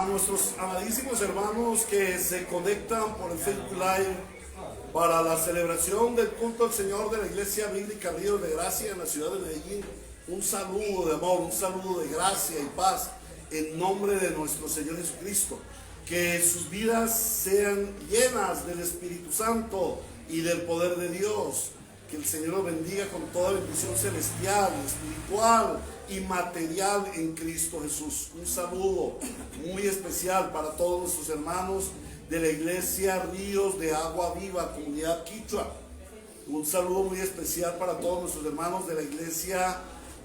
a nuestros amadísimos hermanos que se conectan por el Facebook Live para la celebración del culto al Señor de la Iglesia Bíblica Ríos de Gracia en la ciudad de Medellín. Un saludo de amor, un saludo de gracia y paz en nombre de nuestro Señor Jesucristo. Que sus vidas sean llenas del Espíritu Santo y del poder de Dios. Que el Señor los bendiga con toda bendición celestial, espiritual y material en Cristo Jesús. Un saludo muy especial para todos nuestros hermanos de la Iglesia Ríos de Agua Viva, Comunidad Quichua. Un saludo muy especial para todos nuestros hermanos de la Iglesia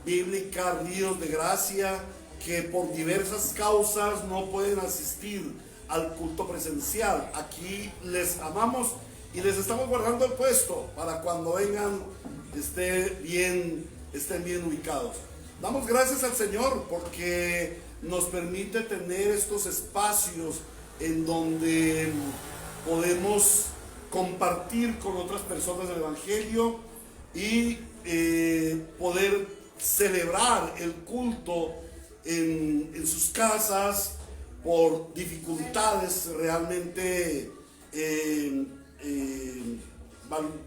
Bíblica Ríos de Gracia, que por diversas causas no pueden asistir al culto presencial. Aquí les amamos y les estamos guardando el puesto para cuando vengan estén bien ubicados. Damos gracias al Señor porque nos permite tener estos espacios en donde podemos compartir con otras personas el Evangelio y poder celebrar el culto en sus casas por dificultades realmente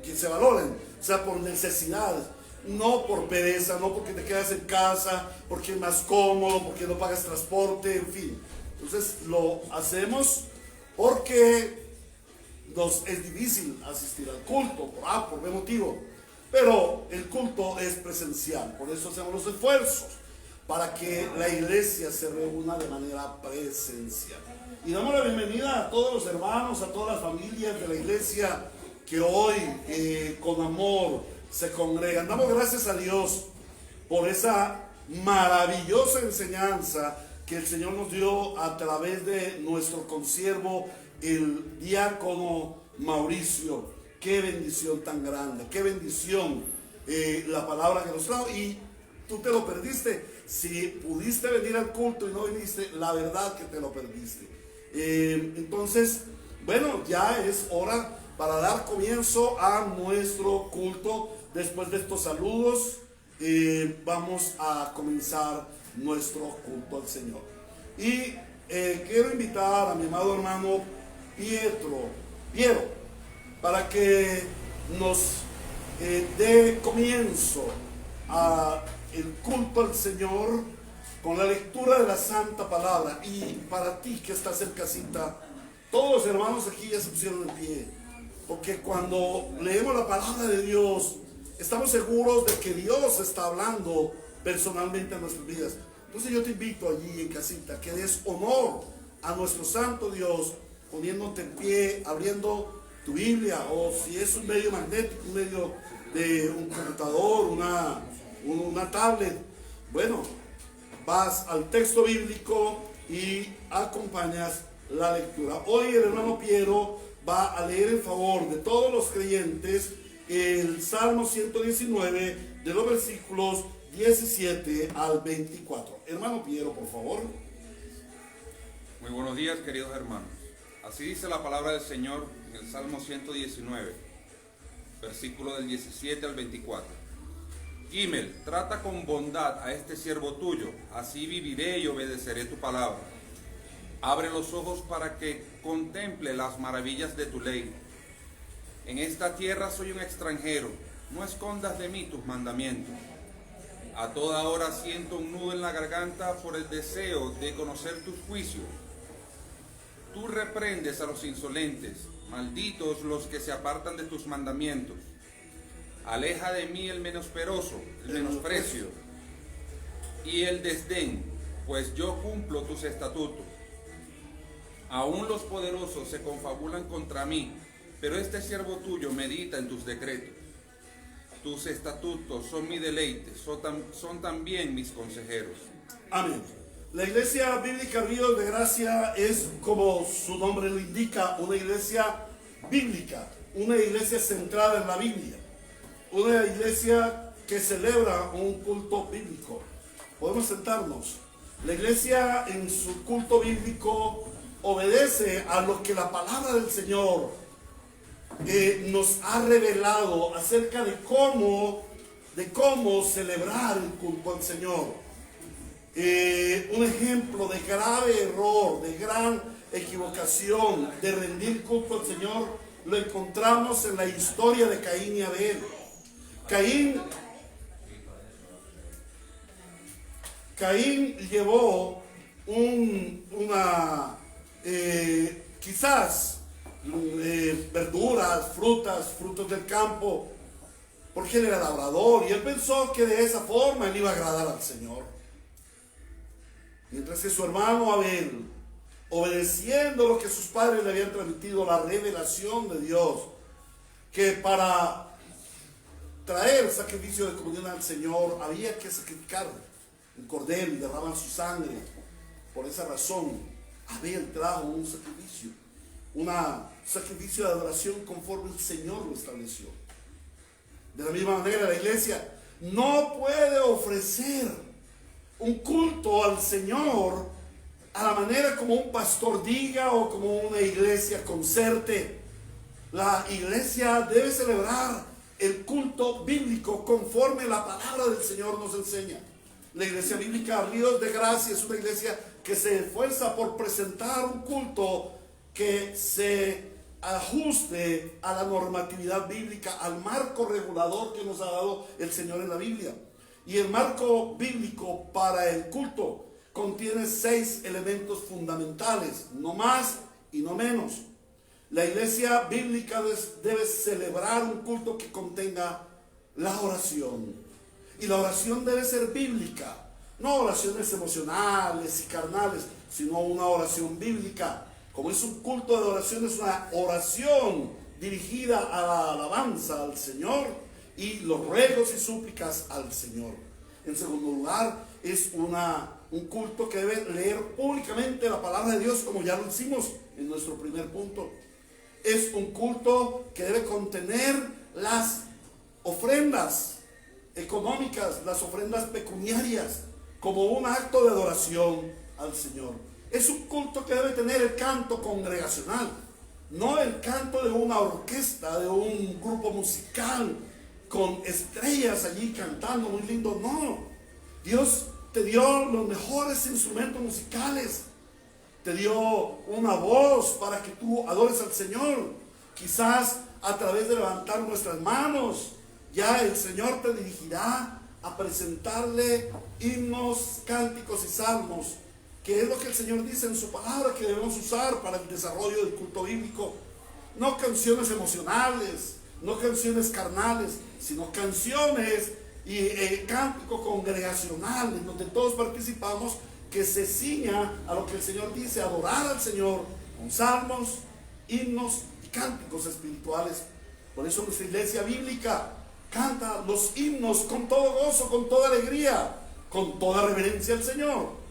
que se valoren, o sea, por necesidades, no por pereza, no porque te quedas en casa, porque es más cómodo, porque no pagas transporte, en fin. Entonces lo hacemos porque nos es difícil asistir al culto, por qué motivo, pero el culto es presencial, por eso hacemos los esfuerzos para que la iglesia se reúna de manera presencial. Y damos la bienvenida a todos los hermanos, a todas las familias de la iglesia que hoy con amor se congregan. Damos gracias a Dios por esa maravillosa enseñanza que el Señor nos dio a través de nuestro consiervo, el diácono Mauricio. Qué bendición tan grande, qué bendición la palabra que nos trajo. Y tú te lo perdiste. Si pudiste venir al culto y no viniste, la verdad que te lo perdiste. Entonces, bueno, ya es hora para dar comienzo a nuestro culto. Después de estos saludos, vamos a comenzar nuestro culto al Señor. Y quiero invitar a mi amado hermano Piero, para que nos dé comienzo a el culto al Señor con la lectura de la Santa Palabra. Y para ti que estás en casita, todos los hermanos aquí ya se pusieron en pie, porque cuando leemos la palabra de Dios, estamos seguros de que Dios está hablando personalmente a nuestras vidas. Entonces yo te invito allí en casita que des honor a nuestro santo Dios, poniéndote en pie, abriendo tu Biblia, o si es un medio magnético, un medio de un computador, una tablet, bueno, vas al texto bíblico y acompañas la lectura. Hoy el hermano Piero va a leer en favor de todos los creyentes el Salmo 119 de los versículos 17 al 24. Hermano Piero, por favor. Muy buenos días, queridos hermanos. Así dice la palabra del Señor en el Salmo 119, versículo del 17 al 24. Gimel, trata con bondad a este siervo tuyo, así viviré y obedeceré tu palabra. Abre los ojos para que contemple las maravillas de tu ley. En esta tierra soy un extranjero, no escondas de mí tus mandamientos. A toda hora siento un nudo en la garganta por el deseo de conocer tus juicios. Tú reprendes a los insolentes, malditos los que se apartan de tus mandamientos. Aleja de mí el menosprecio y el desdén, pues yo cumplo tus estatutos. Aún los poderosos se confabulan contra mí, pero este siervo tuyo medita en tus decretos. Tus estatutos son mi deleite, son también mis consejeros. Amén. La Iglesia Bíblica Ríos de Gracia es, como su nombre lo indica, una iglesia bíblica, una iglesia centrada en la Biblia, una iglesia que celebra un culto bíblico. Podemos sentarnos. La iglesia en su culto bíblico obedece a lo que la palabra del Señor nos ha revelado acerca de cómo celebrar el culto al Señor. un ejemplo de grave error, de gran equivocación, de rendir culto al Señor, lo encontramos en la historia de Caín y Abel. Caín llevó quizás verduras, frutos del campo, porque él era labrador y él pensó que de esa forma él iba a agradar al Señor. Mientras que su hermano Abel, obedeciendo lo que sus padres le habían transmitido, la revelación de Dios, que para traer sacrificio de comunión al Señor había que sacrificar un cordero y derramar su sangre. Por esa razón, Abel trajo un sacrificio de adoración conforme el Señor lo estableció. De la misma manera, la iglesia no puede ofrecer un culto al Señor a la manera como un pastor diga o como una iglesia concerte. La iglesia debe celebrar el culto bíblico conforme la palabra del Señor nos enseña. La iglesia bíblica Ríos de Gracia es una iglesia que se esfuerza por presentar un culto que se ajuste a la normatividad bíblica, al marco regulador que nos ha dado el Señor en la Biblia. Y el marco bíblico para el culto contiene 6 elementos fundamentales, no más y no menos. La iglesia bíblica debe celebrar un culto que contenga la oración. Y la oración debe ser bíblica, no oraciones emocionales y carnales, sino una oración bíblica. Como es un culto de oración, es una oración dirigida a la alabanza al Señor y los ruegos y súplicas al Señor. En segundo lugar, es un culto que debe leer públicamente la palabra de Dios, como ya lo hicimos en nuestro primer punto. Es un culto que debe contener las ofrendas económicas, las ofrendas pecuniarias, como un acto de adoración al Señor. Es un culto que debe tener el canto congregacional, no el canto de una orquesta, de un grupo musical con estrellas allí cantando muy lindo. No, Dios te dio los mejores instrumentos musicales, te dio una voz para que tú adores al Señor. Quizás a través de levantar nuestras manos, ya el Señor te dirigirá a presentarle himnos, cánticos y salmos, que es lo que el Señor dice en su palabra que debemos usar para el desarrollo del culto bíblico. No canciones emocionales, no canciones carnales, sino canciones y cántico congregacional, en donde todos participamos, que se ciña a lo que el Señor dice, adorar al Señor con salmos, himnos y cánticos espirituales. Por eso nuestra iglesia bíblica canta los himnos con todo gozo, con toda alegría, con toda reverencia al Señor.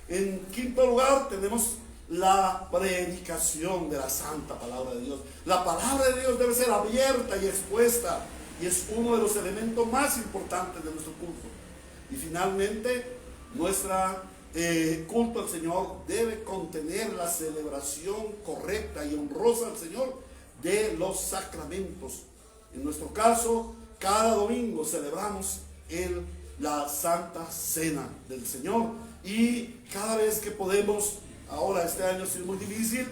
En quinto lugar tenemos la predicación de la santa palabra de Dios. La palabra de Dios debe ser abierta y expuesta, y es uno de los elementos más importantes de nuestro culto. Y finalmente, nuestra culto al Señor debe contener la celebración correcta y honrosa al Señor de los sacramentos. En nuestro caso, cada domingo celebramos la Santa Cena del Señor, y cada vez que podemos, ahora este año ha sido muy difícil,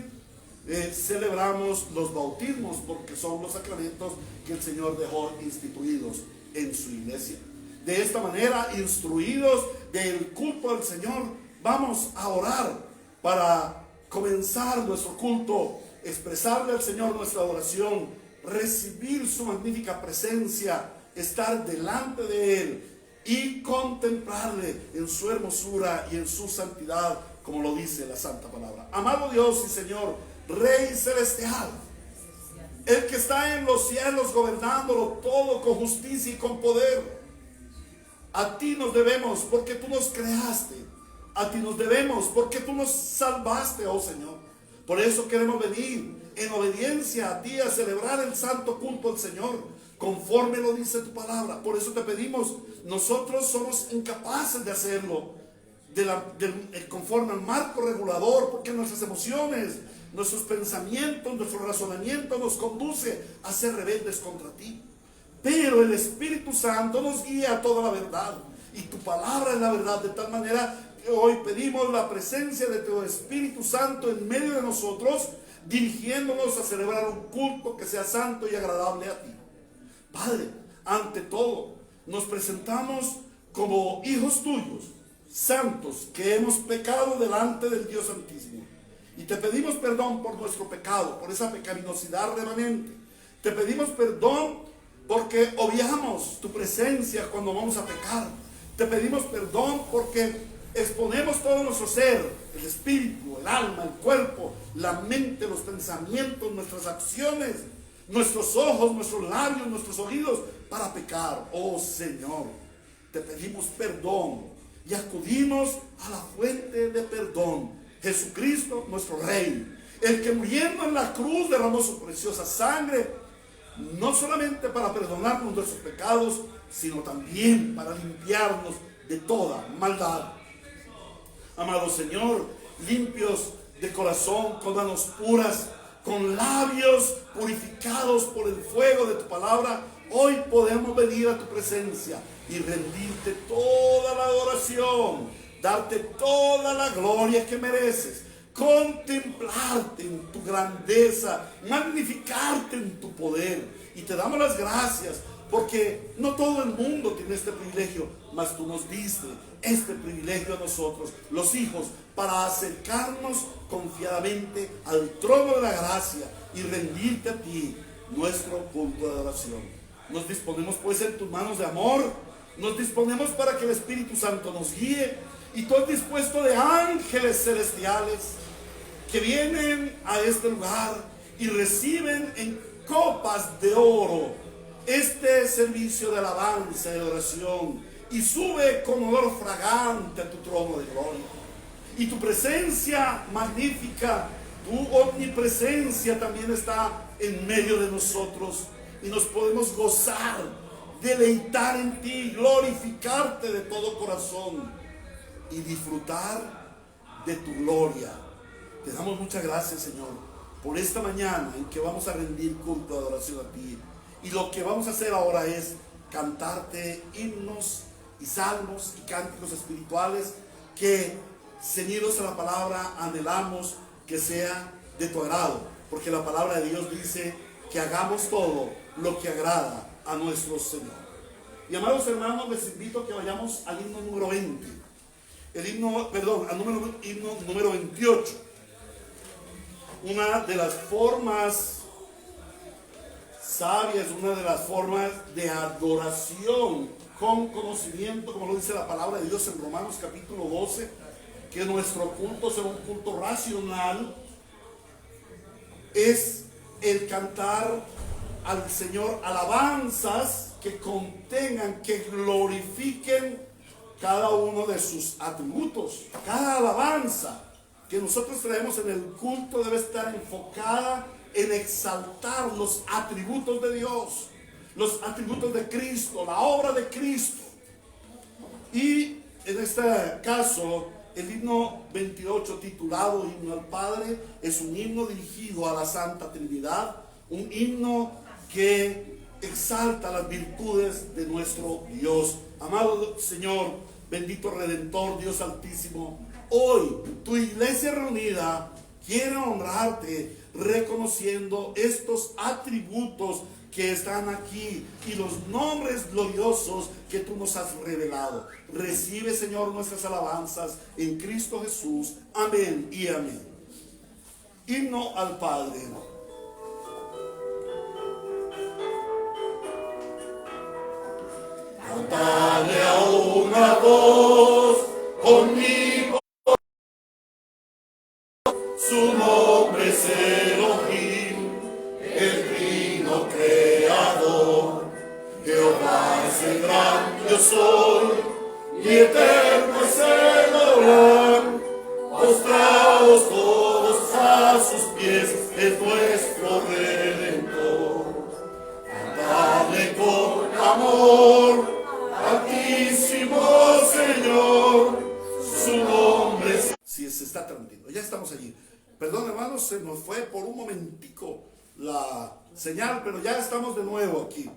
celebramos los bautismos, porque son los sacramentos que el Señor dejó instituidos en su iglesia. De esta manera, instruidos del culto al Señor, vamos a orar para comenzar nuestro culto, expresarle al Señor nuestra adoración, recibir su magnífica presencia, estar delante de Él y contemplarle en su hermosura y en su santidad, como lo dice la santa palabra. Amado Dios y Señor, Rey celestial, el que está en los cielos gobernándolo todo con justicia y con poder, a ti nos debemos porque tú nos creaste, a ti nos debemos porque tú nos salvaste, oh Señor. Por eso queremos venir en obediencia a ti a celebrar el santo culto al Señor, conforme lo dice tu palabra. Por eso te pedimos, nosotros somos incapaces de hacerlo conforme al marco regulador, porque nuestras emociones, nuestros pensamientos, nuestro razonamiento nos conduce a ser rebeldes contra ti. Pero el Espíritu Santo nos guía a toda la verdad, y tu palabra es la verdad, de tal manera hoy pedimos la presencia de tu Espíritu Santo en medio de nosotros, dirigiéndonos a celebrar un culto que sea santo y agradable a ti. Padre, ante todo, nos presentamos como hijos tuyos, santos, que hemos pecado delante del Dios Santísimo. Y te pedimos perdón por nuestro pecado, por esa pecaminosidad remanente. Te pedimos perdón porque obviamos tu presencia cuando vamos a pecar. Te pedimos perdón porque exponemos todo nuestro ser, el espíritu, el alma, el cuerpo, la mente, los pensamientos, nuestras acciones, nuestros ojos, nuestros labios, nuestros oídos, para pecar. Oh Señor, te pedimos perdón y acudimos a la fuente de perdón, Jesucristo nuestro Rey, el que muriendo en la cruz derramó su preciosa sangre, no solamente para perdonarnos nuestros pecados, sino también para limpiarnos de toda maldad. Amado Señor, limpios de corazón, con manos puras, con labios purificados por el fuego de tu palabra, hoy podemos venir a tu presencia y rendirte toda la adoración, darte toda la gloria que mereces, contemplarte en tu grandeza, magnificarte en tu poder. Y te damos las gracias porque no todo el mundo tiene este privilegio, mas tú nos diste este privilegio a nosotros, los hijos, para acercarnos confiadamente al trono de la gracia y rendirte a ti nuestro culto de adoración. Nos disponemos pues en tus manos de amor, nos disponemos para que el Espíritu Santo nos guíe, y tú has dispuesto de ángeles celestiales que vienen a este lugar y reciben en copas de oro este servicio de alabanza y de oración, y sube con olor fragante a tu trono de gloria. Y tu presencia magnífica, tu omnipresencia también está en medio de nosotros, y nos podemos gozar, deleitar en ti, glorificarte de todo corazón y disfrutar de tu gloria. Te damos muchas gracias, Señor, por esta mañana en que vamos a rendir culto de adoración a ti. Y lo que vamos a hacer ahora es cantarte himnos y salmos y cánticos espirituales que, ceñidos a la palabra, anhelamos que sea de tu agrado, porque la palabra de Dios dice que hagamos todo lo que agrada a nuestro Señor. Y amados hermanos, les invito a que vayamos al himno número 20, himno número 28. Una de las formas sabias, una de las formas de adoración con conocimiento, como lo dice la palabra de Dios en Romanos capítulo 12, que nuestro culto sea un culto racional, es el cantar al Señor alabanzas que contengan, que glorifiquen cada uno de sus atributos. Cada alabanza que nosotros traemos en el culto debe estar enfocada en exaltar los atributos de Dios, los atributos de Cristo, la obra de Cristo. Y en este caso, el himno 28, titulado Himno al Padre, es un himno dirigido a la Santa Trinidad, un himno que exalta las virtudes de nuestro Dios. Amado Señor, bendito Redentor, Dios Altísimo, hoy tu iglesia reunida quiere honrarte reconociendo estos atributos que están aquí y los nombres gloriosos que tú nos has revelado. Recibe, Señor, nuestras alabanzas en Cristo Jesús. Amén y amén. Himno al Padre. Cantadle a una voz conmigo, su nombre es Elohim, el trino creador. Jehová es el gran yo soy, y eterno es el Olam. Postrados todos a sus pies, es nuestro Redentor. Cantadle con amor, Altísimo Señor, su nombre es... Si se está transmitiendo, ya estamos allí. Perdón, hermanos, se nos fue por un momentico la señal, pero ya estamos de nuevo aquí.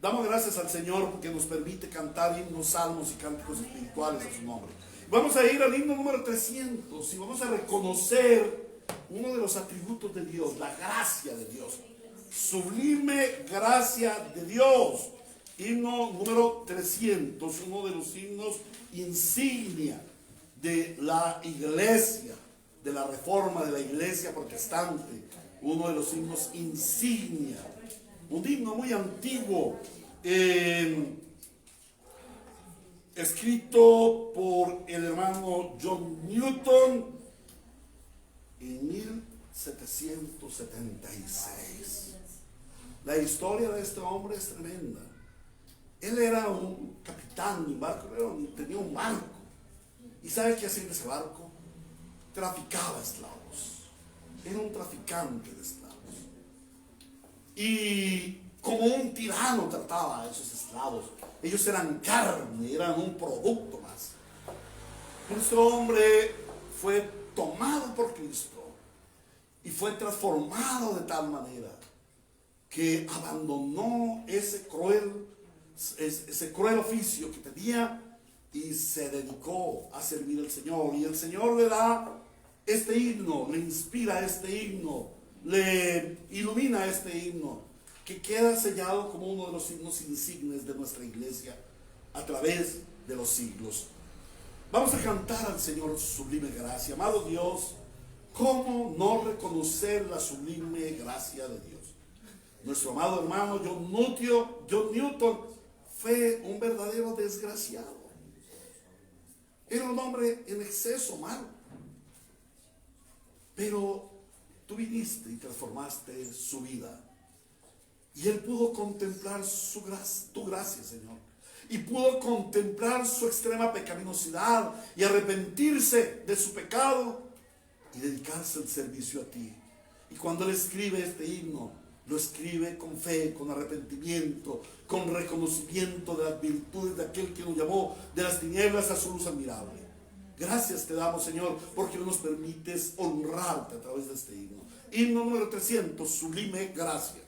Damos gracias al Señor porque nos permite cantar himnos, salmos y cánticos espirituales a su nombre. Vamos a ir al himno número 300 y vamos a reconocer uno de los atributos de Dios, la gracia de Dios. Sublime gracia de Dios. Himno número 300, uno de los himnos insignia de la iglesia, de la reforma de la iglesia protestante. Uno de los himnos insignia. Un himno muy antiguo, escrito por el hermano John Newton en 1776. La historia de este hombre es tremenda. Él era un capitán de un barco, tenía un barco. ¿Y sabe qué hacía en ese barco? Traficaba esclavos. Era un traficante de esclavos. Y como un tirano trataba a esos esclavos. Ellos eran carne, eran un producto más. Nuestro hombre fue tomado por Cristo y fue transformado de tal manera que abandonó ese cruel oficio que tenía y se dedicó a servir al Señor. Y el Señor le da este himno, le inspira este himno, le ilumina este himno, que queda sellado como uno de los himnos insignes de nuestra iglesia a través de los siglos. Vamos a cantar al Señor sublime gracia. Amado Dios, ¿cómo no reconocer la sublime gracia de Dios? Nuestro amado hermano John Newton fue un verdadero desgraciado. Era un hombre en exceso malo. Pero tú viniste y transformaste su vida. Y él pudo contemplar tu gracia, Señor. Y pudo contemplar su extrema pecaminosidad y arrepentirse de su pecado y dedicarse al servicio a ti. Y cuando él escribe este himno, lo escribe con fe, con arrepentimiento, con reconocimiento de las virtudes de aquel que nos llamó de las tinieblas a su luz admirable. Gracias te damos, Señor, porque nos permites honrarte a través de este himno. Himno número 300, sublime gracia.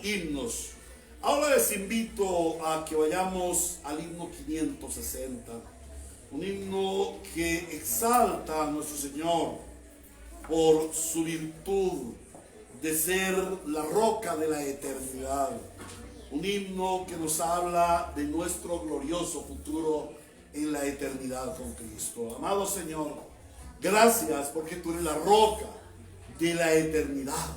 Himnos. Ahora les invito a que vayamos al himno 560, un himno que exalta a nuestro Señor, por su virtud de ser la roca de la eternidad. Un himno que nos habla de nuestro glorioso futuro en la eternidad con Cristo. Amado Señor, gracias porque tú eres la roca de la eternidad.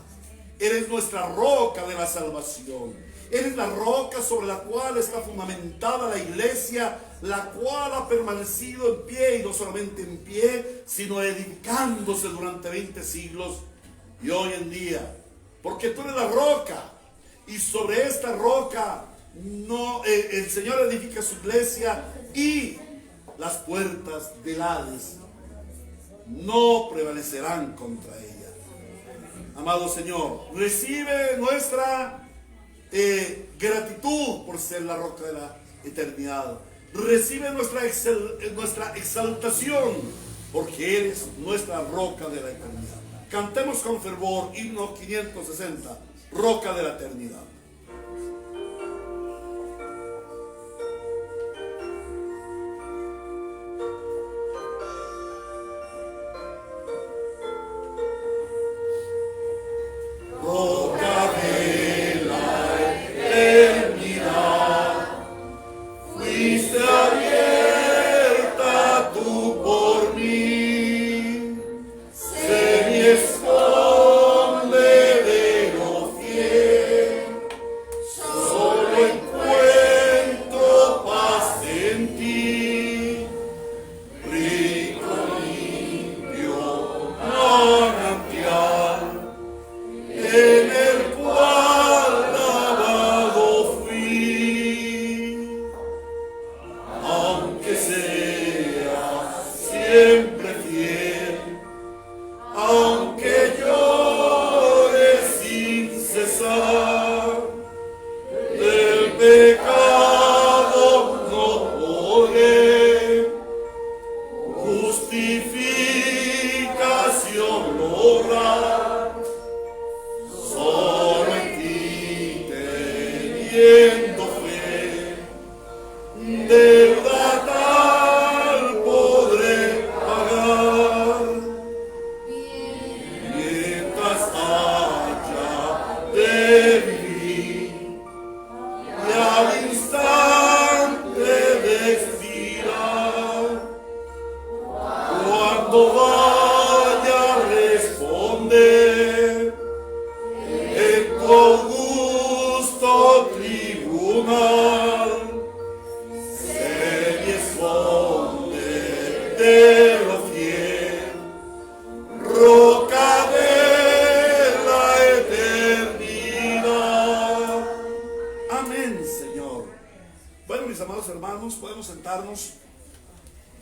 Eres nuestra roca de la salvación. Eres la roca sobre la cual está fundamentada la iglesia, la cual ha permanecido en pie, y no solamente en pie, sino edificándose durante 20 siglos y hoy en día. Porque tú eres la roca, y sobre esta roca el Señor edifica su iglesia, y las puertas del Hades no prevalecerán contra ella. Amado Señor, recibe nuestra gratitud por ser la roca de la eternidad. Recibe nuestra exaltación porque eres nuestra roca de la eternidad. Cantemos con fervor himno 560, roca de la eternidad.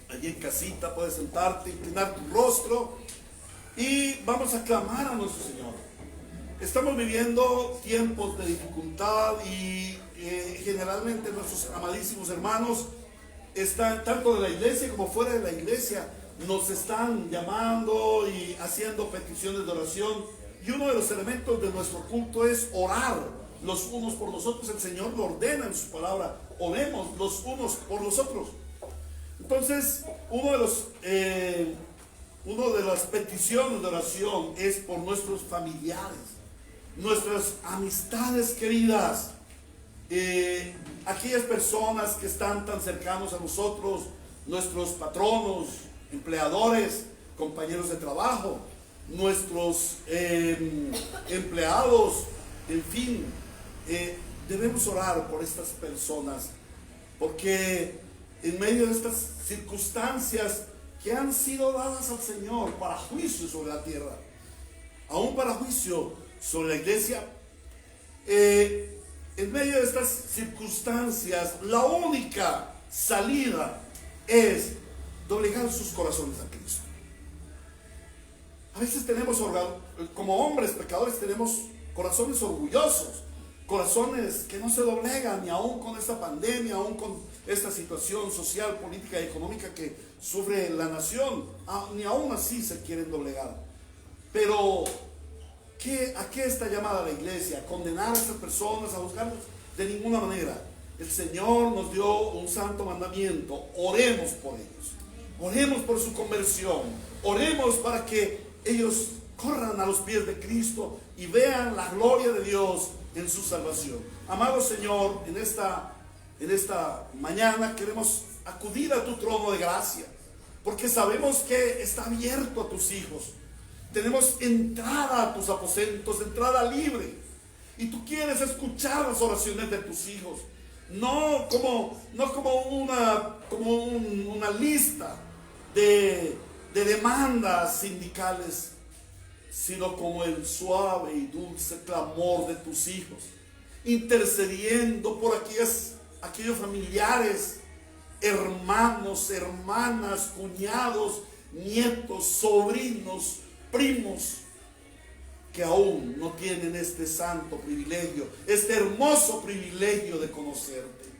Allí en casita puedes sentarte, inclinar tu rostro y vamos a clamar a nuestro Señor. Estamos viviendo tiempos de dificultad y generalmente nuestros amadísimos hermanos están, tanto de la iglesia como fuera de la iglesia, nos están llamando y haciendo peticiones de oración, y uno de los elementos de nuestro culto es orar los unos por los otros. El Señor lo ordena en su palabra: oremos los unos por los otros. Entonces, uno de las peticiones de oración es por nuestros familiares, nuestras amistades queridas, aquellas personas que están tan cercanos a nosotros, nuestros patronos, empleadores, compañeros de trabajo, nuestros empleados, en fin, debemos orar por estas personas, porque en medio de estas circunstancias que han sido dadas al Señor para juicio sobre la tierra, aún para juicio sobre la iglesia, en medio de estas circunstancias, la única salida es doblegar sus corazones a Cristo. A veces tenemos, como hombres pecadores, tenemos corazones orgullosos, corazones que no se doblegan, ni aún con esta pandemia, aún con esta situación social, política y económica que sufre la nación, ni aún así se quieren doblegar. Pero ¿a qué está llamada la iglesia? ¿A condenar a estas personas, a juzgarlas? De ninguna manera. El Señor nos dio un santo mandamiento: oremos por ellos, oremos por su conversión, oremos para que ellos corran a los pies de Cristo y vean la gloria de Dios en su salvación. Amado Señor, en esta mañana queremos acudir a tu trono de gracia, porque sabemos que está abierto a tus hijos. Tenemos entrada a tus aposentos, entrada libre, y tú quieres escuchar las oraciones de tus hijos, no como una lista de demandas sindicales, sino como el suave y dulce clamor de tus hijos, intercediendo por aquellos familiares, hermanos, hermanas, cuñados, nietos, sobrinos, primos, que aún no tienen este santo privilegio, este hermoso privilegio de conocerte.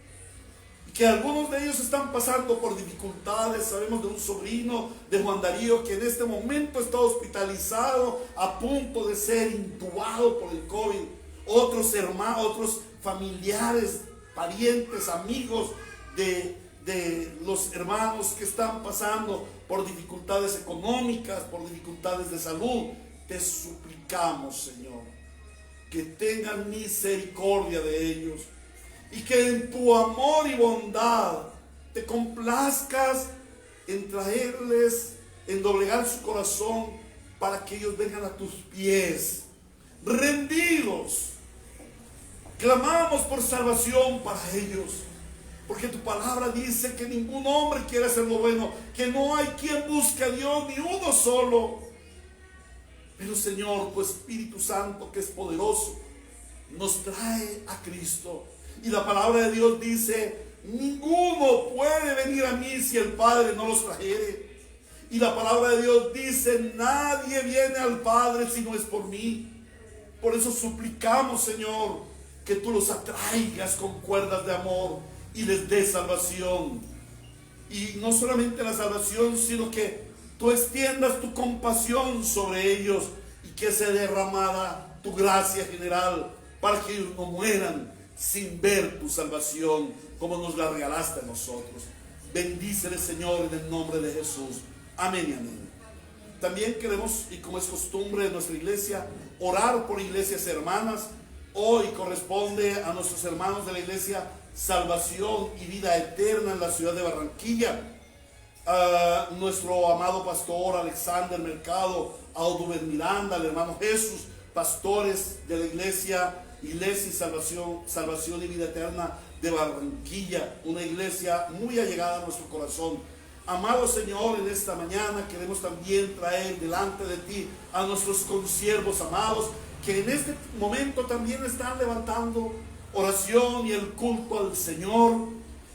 Y que algunos de ellos están pasando por dificultades. Sabemos de un sobrino de Juan Darío que en este momento está hospitalizado, a punto de ser intubado por el COVID. Otros hermanos, otros familiares, parientes, amigos de los hermanos que están pasando por dificultades económicas, por dificultades de salud. Te suplicamos, Señor, que tengan misericordia de ellos y que en tu amor y bondad te complazcas en traerles, en doblegar su corazón para que ellos vengan a tus pies, rendidos. Clamamos por salvación para ellos, porque tu palabra dice que ningún hombre quiere hacer lo bueno, que no hay quien busque a Dios, ni uno solo. Pero Señor, tu Espíritu Santo, que es poderoso, nos trae a Cristo. Y la palabra de Dios dice: ninguno puede venir a mí si el Padre no los trajere. Y la palabra de Dios dice: nadie viene al Padre si no es por mí. Por eso suplicamos, Señor, que tú los atraigas con cuerdas de amor y les des salvación. Y no solamente la salvación, sino que tú extiendas tu compasión sobre ellos y que sea derramada tu gracia general para que ellos no mueran sin ver tu salvación como nos la regalaste a nosotros. Bendícele, Señor, en el nombre de Jesús. Amén y amén. También queremos, y como es costumbre de nuestra iglesia, orar por iglesias hermanas. Hoy corresponde a nuestros hermanos de la iglesia Salvación y Vida Eterna en la ciudad de Barranquilla. A nuestro amado pastor Alexander Mercado, a Oduber Miranda, al hermano Jesús, pastores de la iglesia y Salvación y Vida Eterna de Barranquilla, una iglesia muy allegada a nuestro corazón. Amado Señor, en esta mañana queremos también traer delante de ti a nuestros consiervos amados, que en este momento también están levantando oración y el culto al Señor,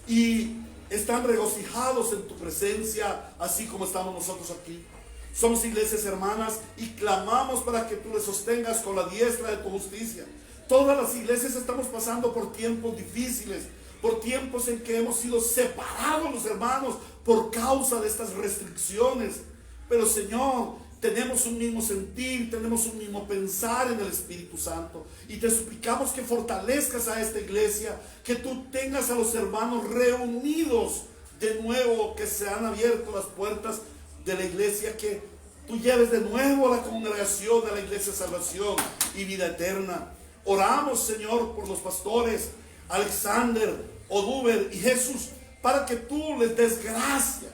y están regocijados en tu presencia, así como estamos nosotros aquí. Somos iglesias hermanas y clamamos para que tú les sostengas con la diestra de tu justicia. Todas las iglesias estamos pasando por tiempos difíciles, por tiempos en que hemos sido separados los hermanos por causa de estas restricciones. Pero Señor, tenemos un mismo sentir, tenemos un mismo pensar en el Espíritu Santo, y te suplicamos que fortalezcas a esta iglesia, que tú tengas a los hermanos reunidos de nuevo, que se han abierto las puertas de la iglesia, que tú lleves de nuevo a la congregación de la iglesia Salvación y Vida Eterna. Oramos, Señor, por los pastores Alexander, Oduber y Jesús, para que tú les des gracia,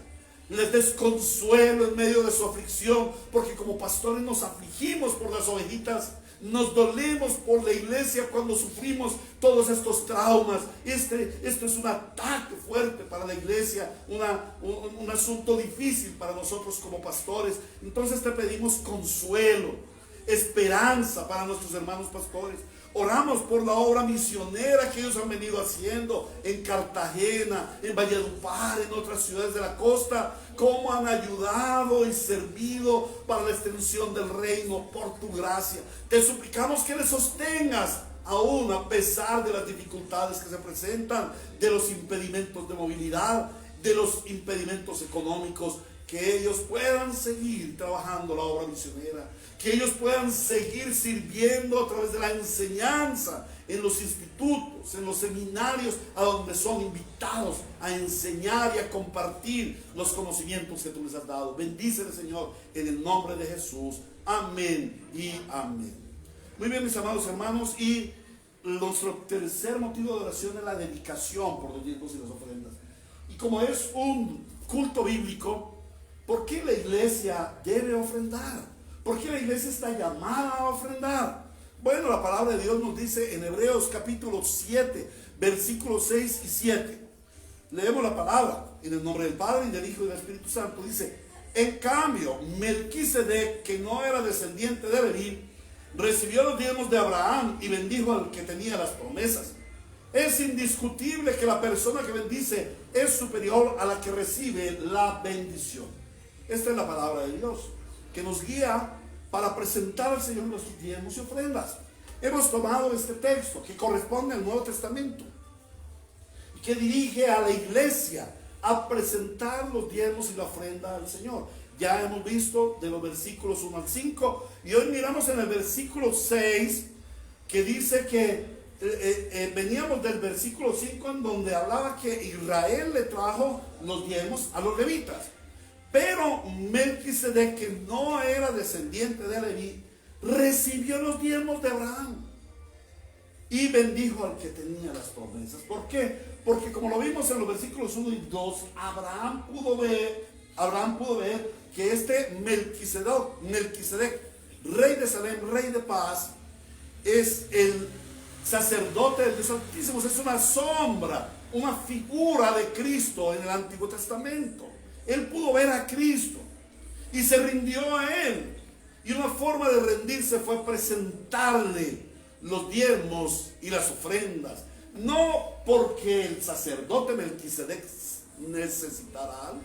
les des consuelo en medio de su aflicción, porque como pastores nos afligimos por las ovejitas, nos dolemos por la iglesia cuando sufrimos todos estos traumas. Esto es un ataque fuerte para la iglesia, un asunto difícil para nosotros como pastores. Entonces te pedimos consuelo, esperanza para nuestros hermanos pastores. Oramos por la obra misionera que ellos han venido haciendo en Cartagena, en Valledupar, en otras ciudades de la costa. Cómo han ayudado y servido para la extensión del reino por tu gracia. Te suplicamos que les sostengas aún a pesar de las dificultades que se presentan, de los impedimentos de movilidad, de los impedimentos económicos, que ellos puedan seguir trabajando la obra misionera, que ellos puedan seguir sirviendo a través de la enseñanza en los institutos, en los seminarios, a donde son invitados a enseñar y a compartir los conocimientos que tú les has dado. Bendícele, Señor, en el nombre de Jesús. Amén y amén. Muy bien, mis amados hermanos, y nuestro tercer motivo de oración es la dedicación por los diezmos y las ofrendas. Y como es un culto bíblico, ¿por qué la iglesia debe ofrendar? ¿Por qué la iglesia está llamada a ofrendar? Bueno, la palabra de Dios nos dice en Hebreos capítulo 7, versículos 6 y 7. Leemos la palabra en el nombre del Padre y del Hijo y del Espíritu Santo. Dice: en cambio, Melquisedec, que no era descendiente de Leví, recibió los diezmos de Abraham y bendijo al que tenía las promesas. Es indiscutible que la persona que bendice es superior a la que recibe la bendición. Esta es la palabra de Dios, que nos guía para presentar al Señor nuestros diezmos y ofrendas. Hemos tomado este texto que corresponde al Nuevo Testamento y que dirige a la iglesia a presentar los diezmos y la ofrenda al Señor. Ya hemos visto de los versículos 1 al 5 y hoy miramos en el versículo 6 que dice que veníamos del versículo 5 en donde hablaba que Israel le trajo los diezmos a los levitas. Pero Melquisedec, que no era descendiente de Leví, recibió los diezmos de Abraham y bendijo al que tenía las promesas. ¿Por qué? Porque como lo vimos en los versículos 1 y 2, Abraham pudo ver que este Melquisedec, rey de Salem, rey de paz, es el sacerdote del Dios Altísimo. Es una sombra, una figura de Cristo en el Antiguo Testamento. Él pudo ver a Cristo y se rindió a Él. Y una forma de rendirse fue presentarle los diezmos y las ofrendas. No porque el sacerdote Melquisedec necesitara algo,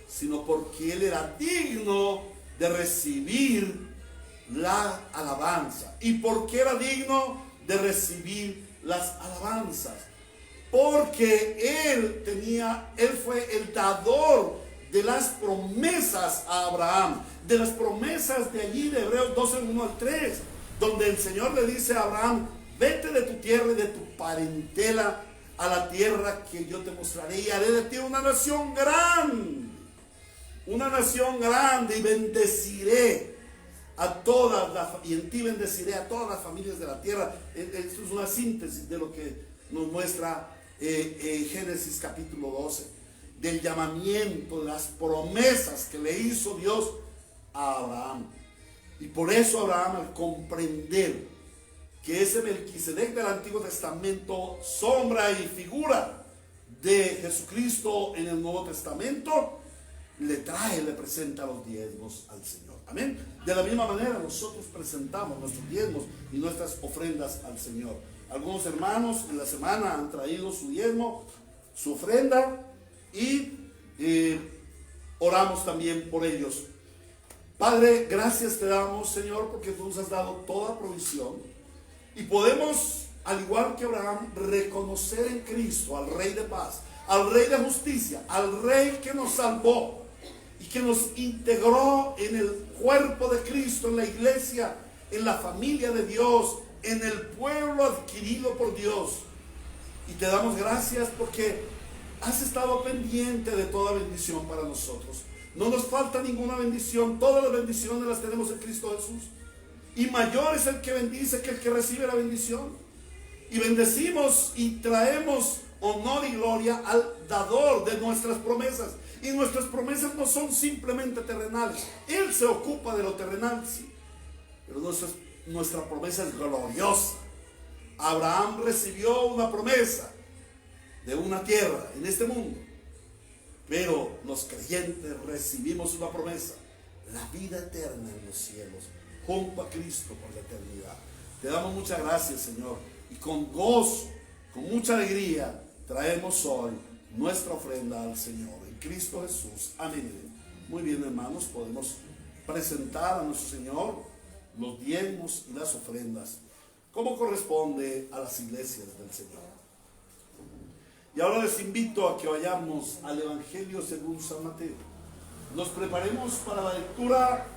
sino porque él era digno de recibir la alabanza. ¿Y por qué era digno de recibir las alabanzas? Porque él fue el dador de las promesas a Abraham, de las promesas de allí de Hebreos 12, 1 al 3, donde el Señor le dice a Abraham: vete de tu tierra y de tu parentela a la tierra que yo te mostraré, y haré de ti una nación grande, y bendeciré a todas y en ti bendeciré a todas las familias de la tierra. Esto es una síntesis de lo que nos muestra Génesis capítulo 12, del llamamiento, de las promesas que le hizo Dios a Abraham. Y por eso Abraham, al comprender que ese Melquisedec del Antiguo Testamento, sombra y figura de Jesucristo en el Nuevo Testamento, le presenta los diezmos al Señor. Amén. De la misma manera nosotros presentamos nuestros diezmos y nuestras ofrendas al Señor. Algunos hermanos en la semana han traído su diezmo, su ofrenda, y oramos también por ellos. Padre, gracias te damos, Señor, porque tú nos has dado toda provisión y podemos, al igual que Abraham, reconocer en Cristo al Rey de paz, al Rey de justicia, al Rey que nos salvó y que nos integró en el cuerpo de Cristo, en la iglesia, en la familia de Dios, en el pueblo adquirido por Dios. Y te damos gracias porque has estado pendiente de toda bendición para nosotros. No nos falta ninguna bendición. Todas las bendiciones las tenemos en Cristo Jesús. Y mayor es el que bendice que el que recibe la bendición. Y bendecimos y traemos honor y gloria al dador de nuestras promesas. Y nuestras promesas no son simplemente terrenales. Él se ocupa de lo terrenal, sí, pero nuestra promesa es gloriosa. Abraham recibió una promesa de una tierra en este mundo, pero los creyentes recibimos una promesa: la vida eterna en los cielos, junto a Cristo por la eternidad. Te damos muchas gracias, Señor, y con gozo, con mucha alegría, traemos hoy nuestra ofrenda al Señor, en Cristo Jesús. Amén. Muy bien, hermanos, podemos presentar a nuestro Señor los diezmos y las ofrendas, como corresponde a las iglesias del Señor. Y ahora les invito a que vayamos al Evangelio según San Mateo. Nos preparemos para la lectura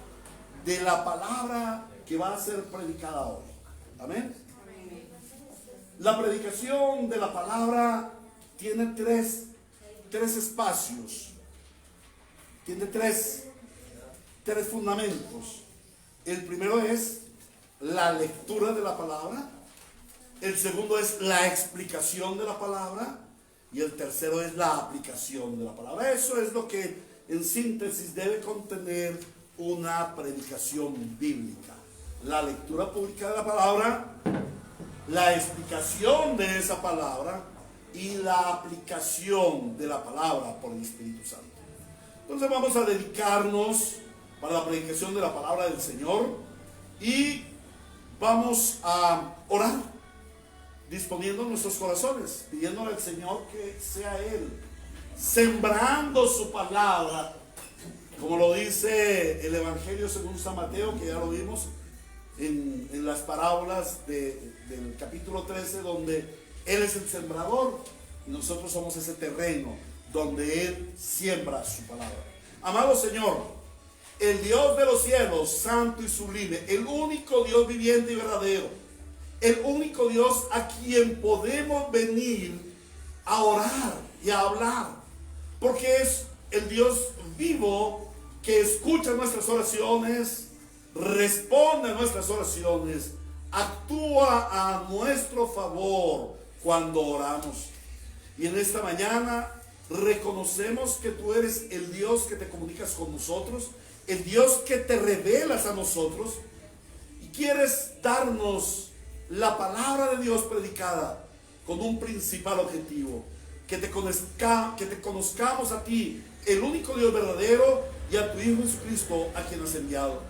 de la palabra que va a ser predicada hoy. Amén. La predicación de la palabra tiene tres espacios, tiene tres fundamentos. El primero es la lectura de la palabra. El segundo es la explicación de la palabra. Y el tercero es la aplicación de la palabra. Eso es lo que en síntesis debe contener una predicación bíblica. La lectura pública de la palabra, la explicación de esa palabra y la aplicación de la palabra por el Espíritu Santo. Entonces vamos a dedicarnos para la predicación de la palabra del Señor y vamos a orar, disponiendo nuestros corazones, pidiéndole al Señor que sea Él sembrando su palabra, como lo dice el Evangelio según San Mateo, que ya lo vimos en las parábolas del capítulo 13, donde Él es el sembrador y nosotros somos ese terreno donde Él siembra su palabra. Amado Señor, el Dios de los cielos, santo y sublime, el único Dios viviente y verdadero, el único Dios a quien podemos venir a orar y a hablar, porque es el Dios vivo que escucha nuestras oraciones, responde a nuestras oraciones, actúa a nuestro favor cuando oramos. Y en esta mañana reconocemos que tú eres el Dios que te comunicas con nosotros, el Dios que te revelas a nosotros y quieres darnos la palabra de Dios predicada con un principal objetivo: que te conozcamos a ti, el único Dios verdadero, y a tu Hijo Jesucristo, a quien has enviado.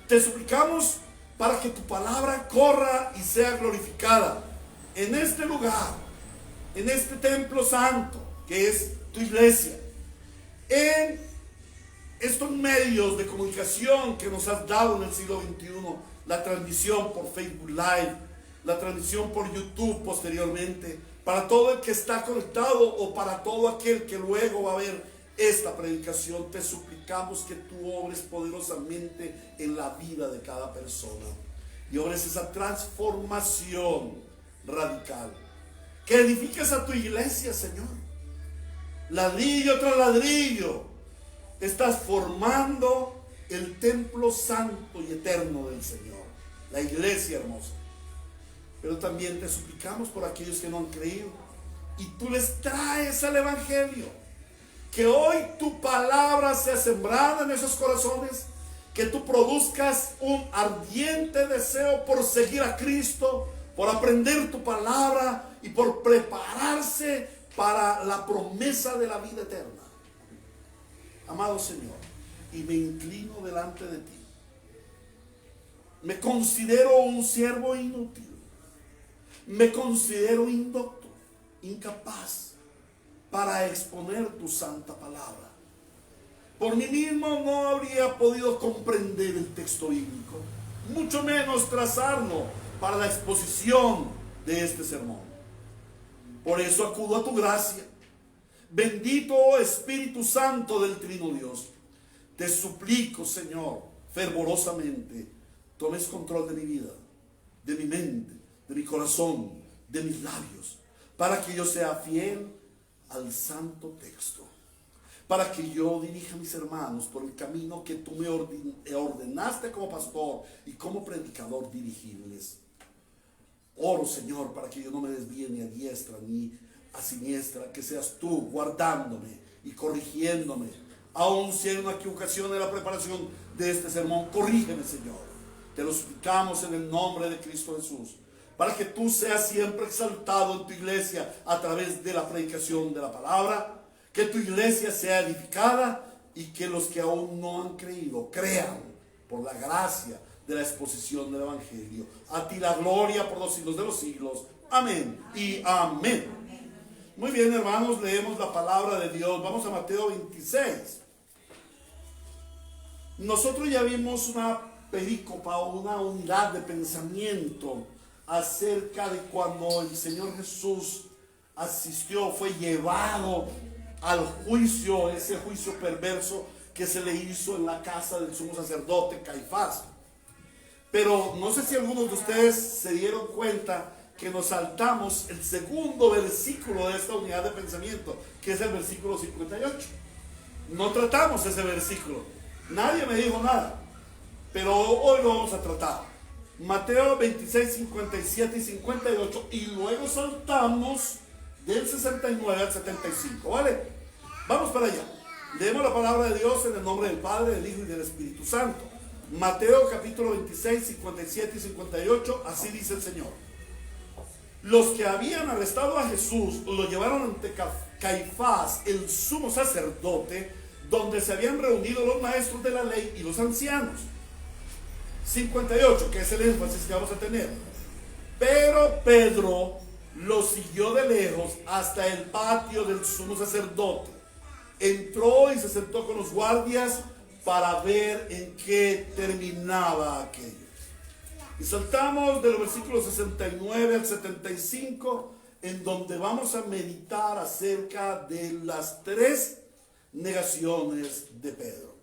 Te suplicamos para que tu palabra corra y sea glorificada en este lugar, en este templo santo que es tu iglesia, en estos medios de comunicación que nos has dado en el siglo XXI, la transmisión por Facebook Live, la transmisión por YouTube posteriormente, para todo el que está conectado o para todo aquel que luego va a ver esta predicación. Te suplicamos que tú obres poderosamente en la vida de cada persona y obres esa transformación radical, que edifiques a tu iglesia, Señor. Ladrillo tras ladrillo estás formando el templo santo y eterno del Señor, la iglesia hermosa. Pero también te suplicamos por aquellos que no han creído y tú les traes al Evangelio. Que hoy tu palabra sea sembrada en esos corazones, que tú produzcas un ardiente deseo por seguir a Cristo, por aprender tu palabra y por prepararse para la promesa de la vida eterna. Amado Señor, y me inclino delante de ti. Me considero un siervo inútil. Me considero indocto, incapaz para exponer tu santa palabra. Por mí mismo no habría podido comprender el texto bíblico, mucho menos trazarlo para la exposición de este sermón. Por eso acudo a tu gracia. Bendito Espíritu Santo del Trino Dios, te suplico, Señor, fervorosamente, tomes control de mi vida, de mi mente, de mi corazón, de mis labios, para que yo sea fiel al santo texto, para que yo dirija a mis hermanos por el camino que tú me ordenaste como pastor y como predicador dirigirles. Oro, Señor, para que yo no me desvíe ni a diestra ni a siniestra, que seas tú guardándome y corrigiéndome, aun si hay una equivocación en la preparación de este sermón. Corrígeme, Señor, te lo suplicamos en el nombre de Cristo Jesús, para que tú seas siempre exaltado en tu iglesia a través de la predicación de la palabra, que tu iglesia sea edificada y que los que aún no han creído crean por la gracia de la exposición del Evangelio. A ti la gloria por los siglos de los siglos. Amén y amén. Muy bien, hermanos, leemos la palabra de Dios. Vamos a Mateo 26. Nosotros ya vimos una perícopa o una unidad de pensamiento acerca de cuando el Señor Jesús asistió, fue llevado al juicio, ese juicio perverso que se le hizo en la casa del sumo sacerdote Caifás. Pero no sé si algunos de ustedes se dieron cuenta que nos saltamos el segundo versículo de esta unidad de pensamiento, que es el versículo 58. No tratamos ese versículo, nadie me dijo nada. pero hoy lo vamos a tratar. Mateo 26, 57 y 58, y luego saltamos del 69 al 75, ¿vale? Vamos para allá. Leemos la palabra de Dios en el nombre del Padre, del Hijo y del Espíritu Santo. Mateo capítulo 26, 57 y 58, así dice el Señor. Los que habían arrestado a Jesús lo llevaron ante Caifás, el sumo sacerdote, donde se habían reunido los maestros de la ley y los ancianos. 58, que es el énfasis que vamos a tener. Pero Pedro lo siguió de lejos hasta el patio del sumo sacerdote. Entró y se sentó con los guardias para ver en qué terminaba aquello. Y saltamos de los versículos 69 al 75, en donde vamos a meditar acerca de las 3 negaciones de Pedro.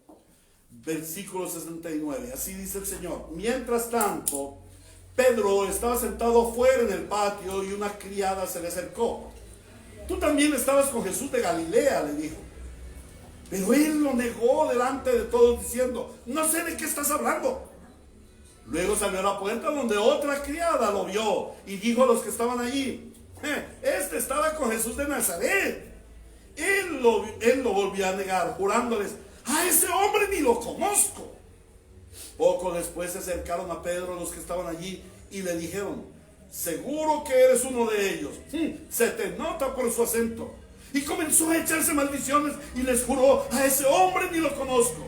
Versículo 69, así dice el Señor. Mientras tanto, Pedro estaba sentado fuera en el patio y una criada se le acercó. Tú también estabas con Jesús de Galilea, le dijo. Pero él lo negó delante de todos diciendo, no sé de qué estás hablando. Luego salió a la puerta donde otra criada lo vio y dijo a los que estaban allí, este estaba con Jesús de Nazaret. Él lo volvió a negar, jurándoles, a ese hombre ni lo conozco. Poco después se acercaron a Pedro los que estaban allí y le dijeron, seguro que eres uno de ellos, se te nota por su acento. Y comenzó a echarse maldiciones y les juró, a ese hombre ni lo conozco.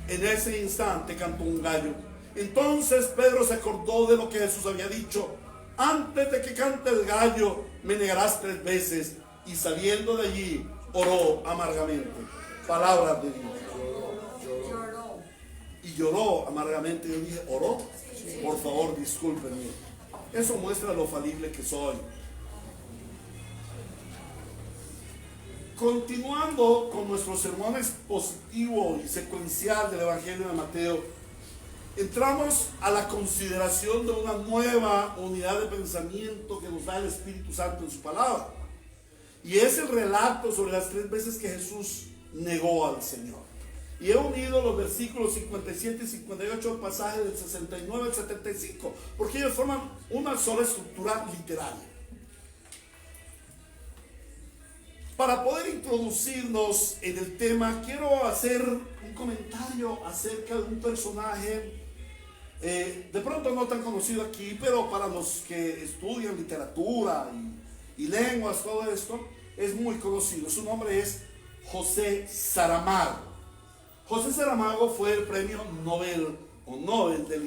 En ese instante cantó un gallo. Entonces Pedro se acordó de lo que Jesús había dicho, antes de que cante el gallo me negarás 3 veces. Y saliendo de allí oró amargamente. Palabras de Dios. Y lloró amargamente. Yo dije, ¿oró? Por favor, discúlpenme. Eso muestra lo falible que soy. Continuando con nuestro sermón expositivo y secuencial del Evangelio de Mateo, entramos a la consideración de una nueva unidad de pensamiento que nos da el Espíritu Santo en su palabra. Y es el relato sobre las 3 veces que Jesús negó al Señor. Y he unido los versículos 57 y 58 al pasaje del 69 al 75, porque ellos forman una sola estructura literaria. Para poder introducirnos en el tema, quiero hacer un comentario acerca de un personaje, de pronto no tan conocido aquí, pero para los que estudian literatura y lenguas, todo esto, es muy conocido. Su nombre es José Saramago. José Saramago fue el premio Nobel o Nobel de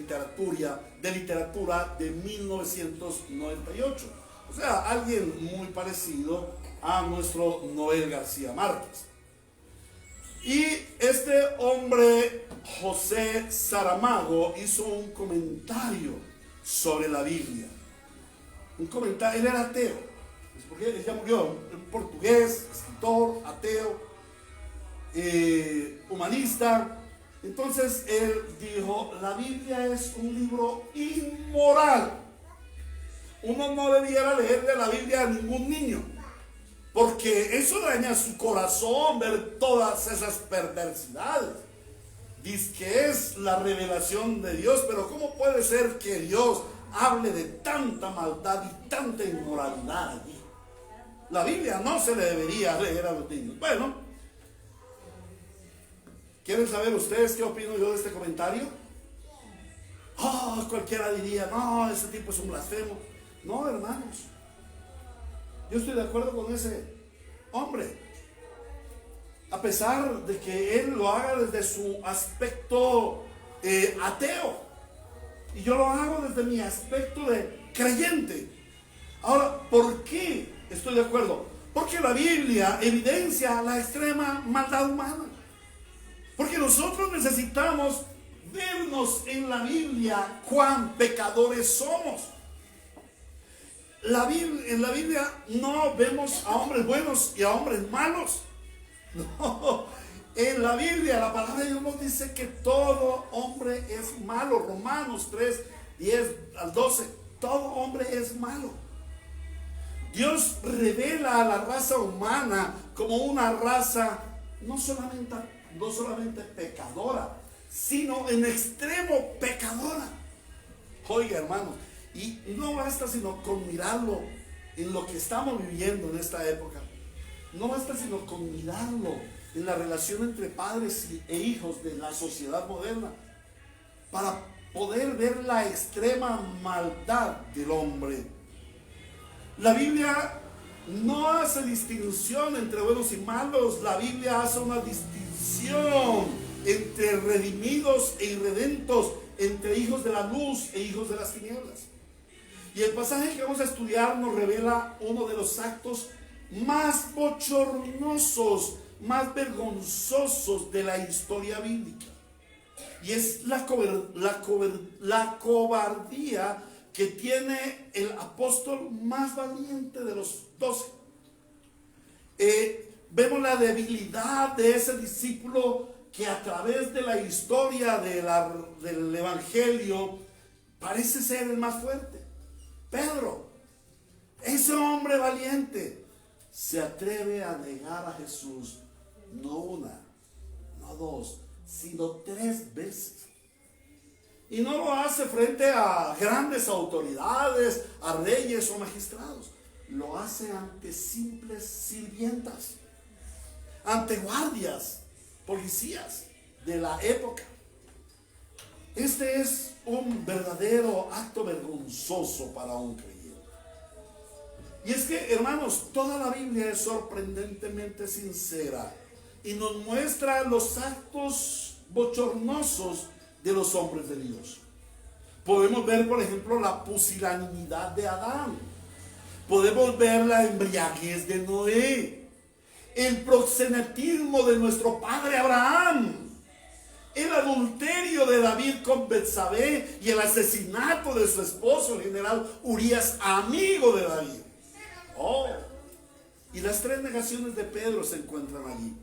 literatura de 1998. O sea, alguien muy parecido a nuestro Noel García Márquez. Y este hombre, José Saramago, hizo un comentario sobre la Biblia. Un comentario, él era ateo, porque él ya murió, en portugués, escritor, ateo, humanista. Entonces él dijo, la Biblia es un libro inmoral. Uno no debiera leerle la Biblia a ningún niño, porque eso daña su corazón ver todas esas perversidades. Dice que es la revelación de Dios, pero ¿cómo puede ser que Dios hable de tanta maldad y tanta inmoralidad allí? La Biblia no se le debería leer a los niños. Bueno, ¿quieren saber ustedes qué opino yo de este comentario? Cualquiera diría, no, ese tipo es un blasfemo. No, hermanos, yo estoy de acuerdo con ese hombre, a pesar de que él lo haga desde su aspecto ateo, y yo lo hago desde mi aspecto de creyente. Ahora, ¿por qué estoy de acuerdo? Porque la Biblia evidencia la extrema maldad humana, porque nosotros necesitamos vernos en la Biblia cuán pecadores somos. En la Biblia no vemos a hombres buenos y a hombres malos. No, en la Biblia la palabra de Dios nos dice que todo hombre es malo. Romanos 3, 10 al 12. Todo hombre es malo. Dios revela a la raza humana como una raza no solamente pecadora, sino en extremo pecadora. Oiga, hermanos, y no basta sino con mirarlo en lo que estamos viviendo en esta época. No basta sino con mirarlo en la relación entre padres e hijos de la sociedad moderna para poder ver la extrema maldad del hombre. La Biblia no hace distinción entre buenos y malos. La Biblia hace una distinción entre redimidos e irredentos, entre hijos de la luz e hijos de las tinieblas. Y el pasaje que vamos a estudiar nos revela uno de los actos más bochornosos, más vergonzosos de la historia bíblica. Y es la cobardía que tiene el apóstol más valiente de los 12. Vemos la debilidad de ese discípulo que a través de la historia del evangelio parece ser el más fuerte. Pedro, ese hombre valiente, se atreve a negar a Jesús no una, no dos, sino 3 veces. Y no lo hace frente a grandes autoridades, a reyes o magistrados. Lo hace ante simples sirvientas, ante guardias, policías de la época. Este es un verdadero acto vergonzoso para un creyente. Y es que, hermanos, toda la Biblia es sorprendentemente sincera y nos muestra los actos bochornosos de los hombres de Dios. Podemos ver, por ejemplo, la pusilanimidad de Adán. Podemos ver la embriaguez de Noé, el proxenetismo de nuestro padre Abraham, el adulterio de David con Betsabé y el asesinato de su esposo, el general Urías, amigo de David. Y las 3 negaciones de Pedro se encuentran allí.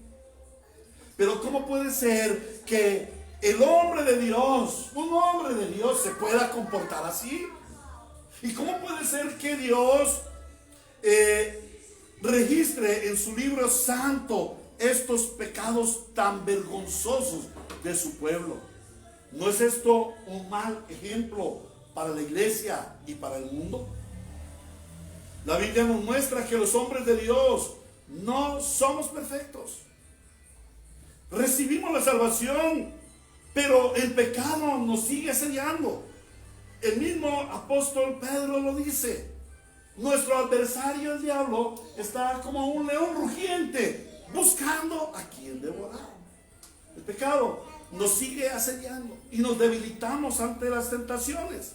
Pero ¿cómo puede ser que el hombre de Dios, un hombre de Dios, se pueda comportar así? ¿Y cómo puede ser que Dios registre en su libro santo estos pecados tan vergonzosos de su pueblo? ¿No es esto un mal ejemplo para la iglesia y para el mundo? La Biblia nos muestra que los hombres de Dios no somos perfectos. Recibimos la salvación, pero el pecado nos sigue asediando. El mismo apóstol Pedro lo dice. Nuestro adversario, el diablo, está como un león rugiente, buscando a quien devorar. El pecado nos sigue asediando y nos debilitamos ante las tentaciones.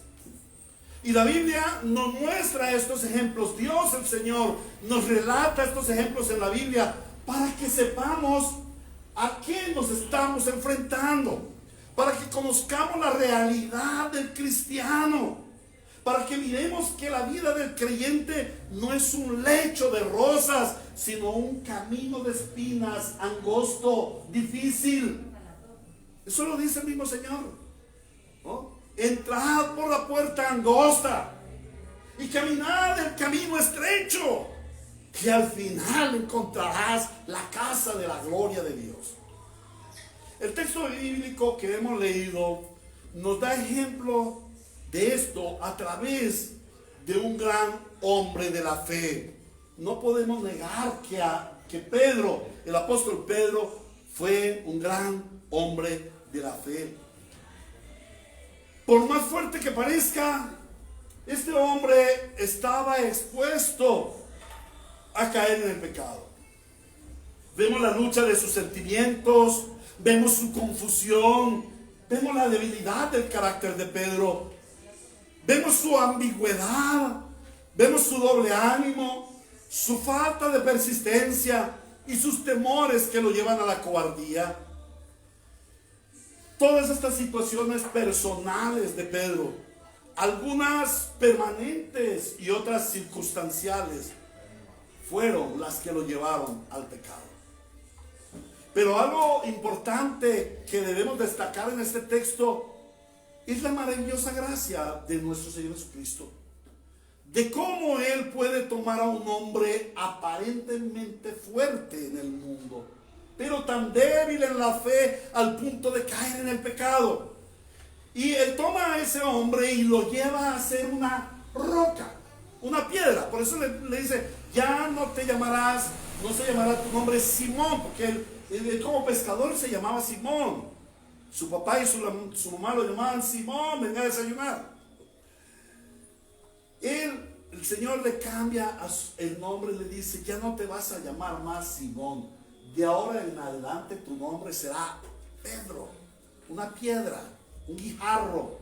Y la Biblia nos muestra estos ejemplos. Dios, el Señor, nos relata estos ejemplos en la Biblia para que sepamos a qué nos estamos enfrentando, para que conozcamos la realidad del cristiano, para que miremos que la vida del creyente no es un lecho de rosas, sino un camino de espinas, angosto, difícil. Eso lo dice el mismo Señor, ¿no? Entrad por la puerta angosta y caminad el camino estrecho, que al final encontrarás la casa de la gloria de Dios. El texto bíblico que hemos leído nos da ejemplo de esto a través de un gran hombre de la fe. No podemos negar que Pedro, el apóstol Pedro, fue un gran hombre de la fe. Por más fuerte que parezca, este hombre estaba expuesto a caer en el pecado. Vemos la lucha de sus sentimientos, vemos su confusión, vemos la debilidad del carácter de Pedro, vemos su ambigüedad, vemos su doble ánimo, su falta de persistencia y sus temores que lo llevan a la cobardía. Todas estas situaciones personales de Pedro, algunas permanentes y otras circunstanciales, fueron las que lo llevaron al pecado. Pero algo importante que debemos destacar en este texto es la maravillosa gracia de nuestro Señor Jesucristo, de cómo Él puede tomar a un hombre aparentemente fuerte en el mundo pero tan débil en la fe al punto de caer en el pecado. Y él toma a ese hombre y lo lleva a hacer una roca, una piedra. Por eso le dice, ya no te llamarás, no se llamará tu nombre Simón, porque él como pescador se llamaba Simón. Su papá y su mamá lo llamaban Simón, venga a desayunar. El Señor le cambia el nombre y le dice, ya no te vas a llamar más Simón. De ahora en adelante tu nombre será Pedro, una piedra, un guijarro,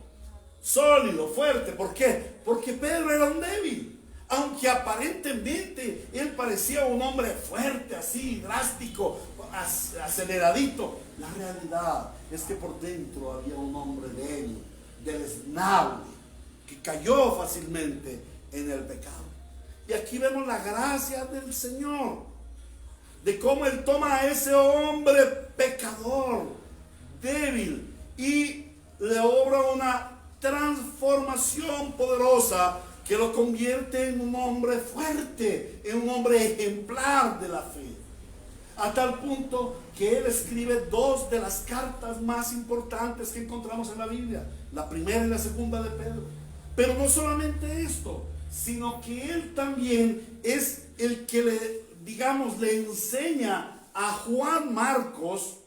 sólido, fuerte. ¿Por qué? Porque Pedro era un débil. Aunque aparentemente él parecía un hombre fuerte, así, drástico, aceleradito, la realidad es que por dentro había un hombre débil, deleznable, que cayó fácilmente en el pecado. Y aquí vemos la gracia del Señor, de cómo Él toma a ese hombre pecador, débil, y le obra una transformación poderosa que lo convierte en un hombre fuerte, en un hombre ejemplar de la fe. A tal punto que él escribe dos de las cartas más importantes que encontramos en la Biblia, la primera y la segunda de Pedro. Pero no solamente esto, sino que él también es el que le enseña a Juan Marcos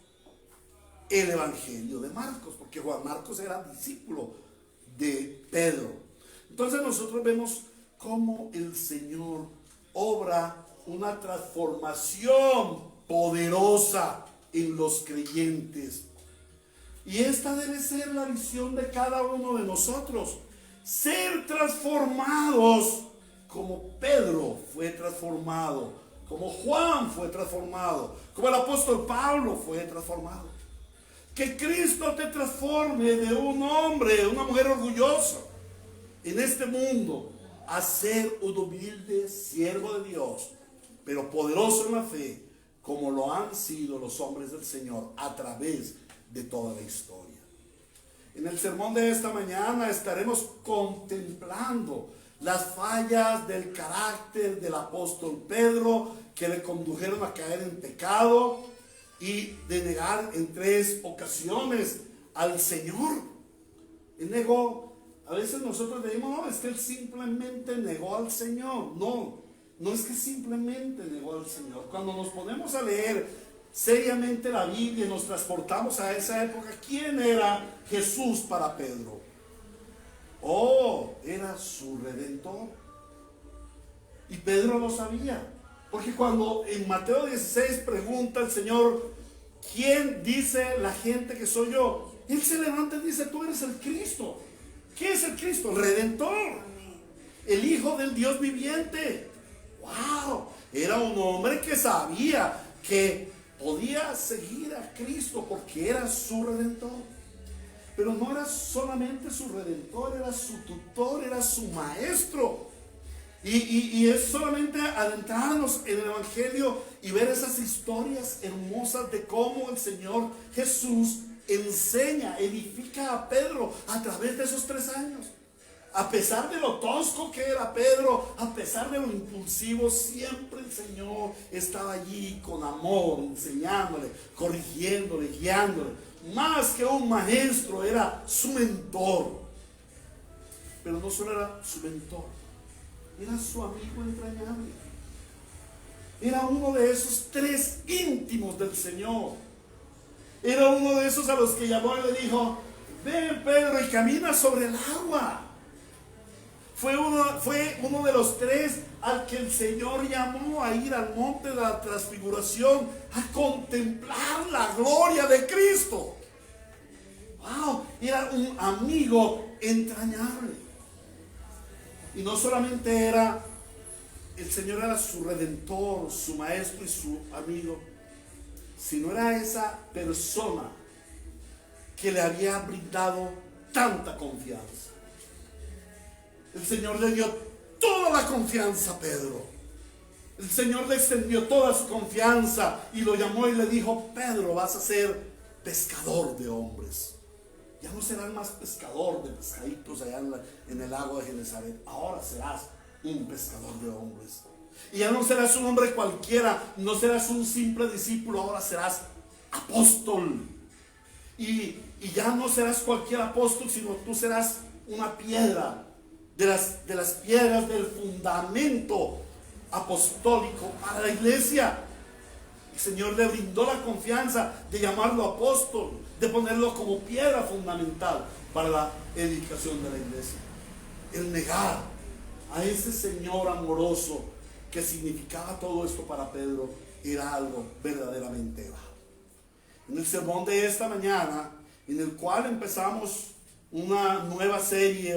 el Evangelio de Marcos, porque Juan Marcos era discípulo de Pedro. Entonces nosotros vemos cómo el Señor obra una transformación poderosa en los creyentes. Y esta debe ser la visión de cada uno de nosotros. Ser transformados como Pedro fue transformado, como Juan fue transformado, como el apóstol Pablo fue transformado. Que Cristo te transforme de un hombre, una mujer orgullosa en este mundo a ser un humilde siervo de Dios, pero poderoso en la fe, como lo han sido los hombres del Señor a través de toda la historia. En el sermón de esta mañana estaremos contemplando las fallas del carácter del apóstol Pedro que le condujeron a caer en pecado y de negar en 3 ocasiones al Señor. Él negó. A veces nosotros decimos, no, es que él simplemente negó al Señor. No es que simplemente negó al Señor. Cuando nos ponemos a leer seriamente la Biblia y nos transportamos a esa época, ¿quién era Jesús para Pedro? Era su Redentor. Y Pedro lo sabía. Porque cuando en Mateo 16 pregunta el Señor, ¿quién dice la gente que soy yo? Él se levanta y dice, tú eres el Cristo. ¿Qué es el Cristo? El Redentor, el Hijo del Dios viviente. ¡Wow! Era un hombre que sabía que podía seguir a Cristo porque era su Redentor. Pero no era solamente su Redentor, era su tutor, era su maestro. Y es solamente adentrarnos en el Evangelio y ver esas historias hermosas de cómo el Señor Jesús enseña, edifica a Pedro a través de esos 3 años. A pesar de lo tosco que era Pedro, a pesar de lo impulsivo, siempre el Señor estaba allí con amor, enseñándole, corrigiéndole, guiándole. Más que un maestro, era su mentor. Pero no solo era su mentor, era su amigo entrañable. Era uno de esos 3 íntimos del Señor. Era uno de esos a los que llamó y le dijo, ven Pedro y camina sobre el agua. Fue uno de los 3 al que el Señor llamó a ir al monte de la transfiguración a contemplar la gloria de Cristo. ¡Wow! Era un amigo entrañable. Y no solamente el Señor era su Redentor, su maestro y su amigo, sino era esa persona que le había brindado tanta confianza. El Señor le dio toda la confianza a Pedro. El Señor le extendió toda su confianza y lo llamó y le dijo, Pedro, vas a ser pescador de hombres. Ya no serás más pescador de pescaditos allá en el lago de Genesaret. Ahora serás un pescador de hombres. Y ya no serás un hombre cualquiera, no serás un simple discípulo, ahora serás apóstol. Y ya no serás cualquier apóstol, sino tú serás una piedra de las piedras del fundamento apostólico para la iglesia. El Señor le brindó la confianza de llamarlo apóstol, de ponerlo como piedra fundamental para la edificación de la iglesia. El negar a ese Señor amoroso que significaba todo esto para Pedro era algo verdaderamente bajo. En el sermón de esta mañana, en el cual empezamos una nueva serie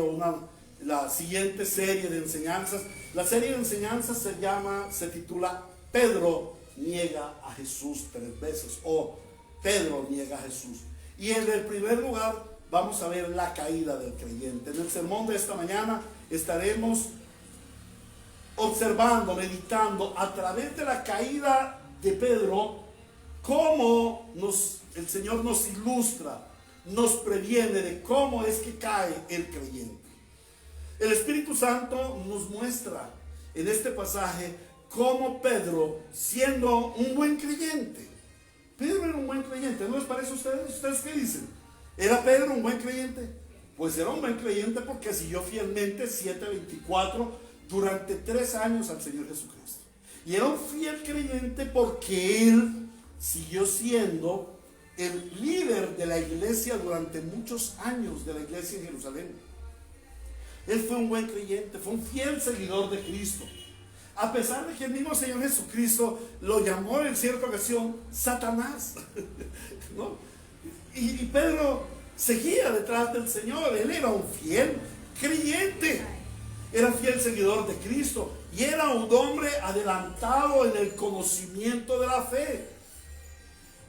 la siguiente serie de enseñanzas, la serie de enseñanzas se titula Pedro niega a Jesús 3 veces, o Pedro niega a Jesús. Y en el primer lugar vamos a ver la caída del creyente. En el sermón de esta mañana estaremos observando, meditando a través de la caída de Pedro, cómo el Señor nos ilustra, nos previene de cómo es que cae el creyente. El Espíritu Santo nos muestra en este pasaje cómo Pedro, siendo un buen creyente, Pedro era un buen creyente, ¿no les parece a ustedes? ¿Ustedes qué dicen? ¿Era Pedro un buen creyente? Pues era un buen creyente porque siguió fielmente 7:24 durante 3 años al Señor Jesucristo. Y era un fiel creyente porque él siguió siendo el líder de la iglesia durante muchos años de la iglesia en Jerusalén. Él fue un buen creyente, fue un fiel seguidor de Cristo. A pesar de que el mismo Señor Jesucristo lo llamó en cierta ocasión Satanás, ¿no? Y Pedro seguía detrás del Señor. Él era un fiel creyente, era fiel seguidor de Cristo y era un hombre adelantado en el conocimiento de la fe.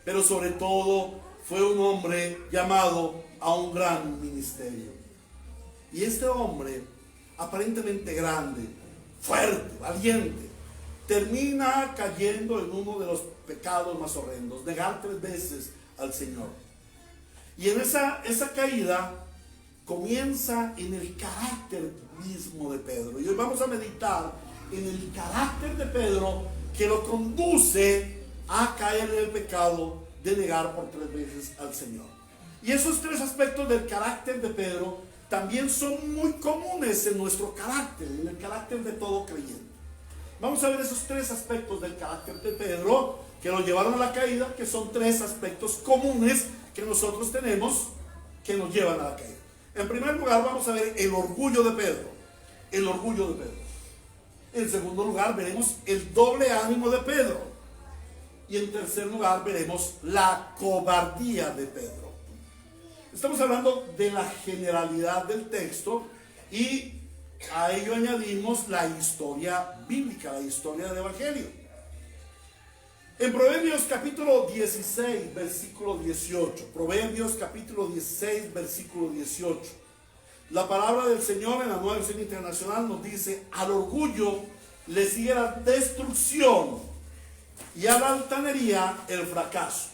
Pero sobre todo fue un hombre llamado a un gran ministerio. Y este hombre, aparentemente grande, fuerte, valiente, termina cayendo en uno de los pecados más horrendos: negar 3 veces al Señor. Y en esa caída comienza en el carácter mismo de Pedro. Y hoy vamos a meditar en el carácter de Pedro que lo conduce a caer en el pecado de negar por 3 veces al Señor. Y esos 3 aspectos del carácter de Pedro también son muy comunes en nuestro carácter, en el carácter de todo creyente. Vamos a ver esos 3 aspectos del carácter de Pedro que lo llevaron a la caída, que son 3 aspectos comunes que nosotros tenemos que nos llevan a la caída. En primer lugar vamos a ver el orgullo de Pedro. El orgullo de Pedro. En segundo lugar veremos el doble ánimo de Pedro. Y en tercer lugar veremos la cobardía de Pedro. Estamos hablando de la generalidad del texto y a ello añadimos la historia bíblica, la historia del Evangelio. En Proverbios capítulo 16, versículo 18, Proverbios capítulo 16, versículo 18, la palabra del Señor en la Nueva Versión Internacional nos dice: al orgullo le sigue la destrucción y a la altanería el fracaso.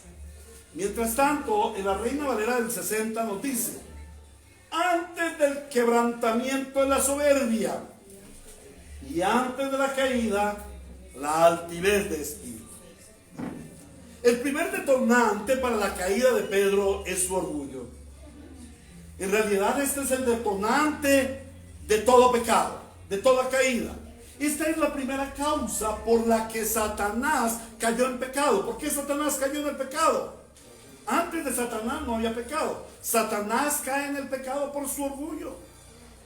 Mientras tanto, en la Reina Valera del 60 nos dice: antes del quebrantamiento es la soberbia, y antes de la caída, la altivez de espíritu. El primer detonante para la caída de Pedro es su orgullo. En realidad, este es el detonante de todo pecado, de toda caída. Esta es la primera causa por la que Satanás cayó en pecado. ¿Por qué Satanás cayó en el pecado? Antes de Satanás no había pecado. Satanás cae en el pecado por su orgullo.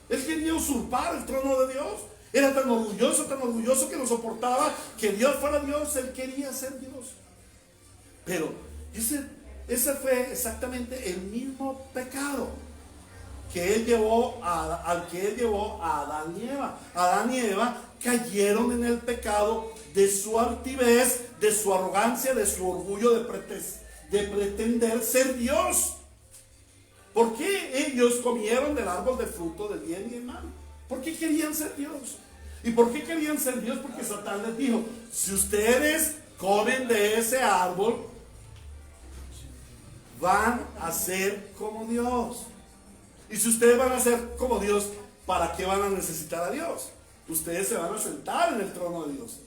Él quería usurpar el trono de Dios. Era tan orgulloso que no soportaba que Dios fuera Dios. Él quería ser Dios. Pero ese fue exactamente el mismo pecado que él llevó al que él llevó a Adán y Eva. Adán y Eva cayeron en el pecado de su altivez, de su arrogancia, de su orgullo, de pretender ser Dios. ¿Por qué ellos comieron del árbol del fruto del bien y el mal? ¿Por qué querían ser Dios? ¿Y por qué querían ser Dios? Porque Satán les dijo: si ustedes comen de ese árbol, van a ser como Dios. Y si ustedes van a ser como Dios, ¿para qué van a necesitar a Dios? Ustedes se van a sentar en el trono de Dios.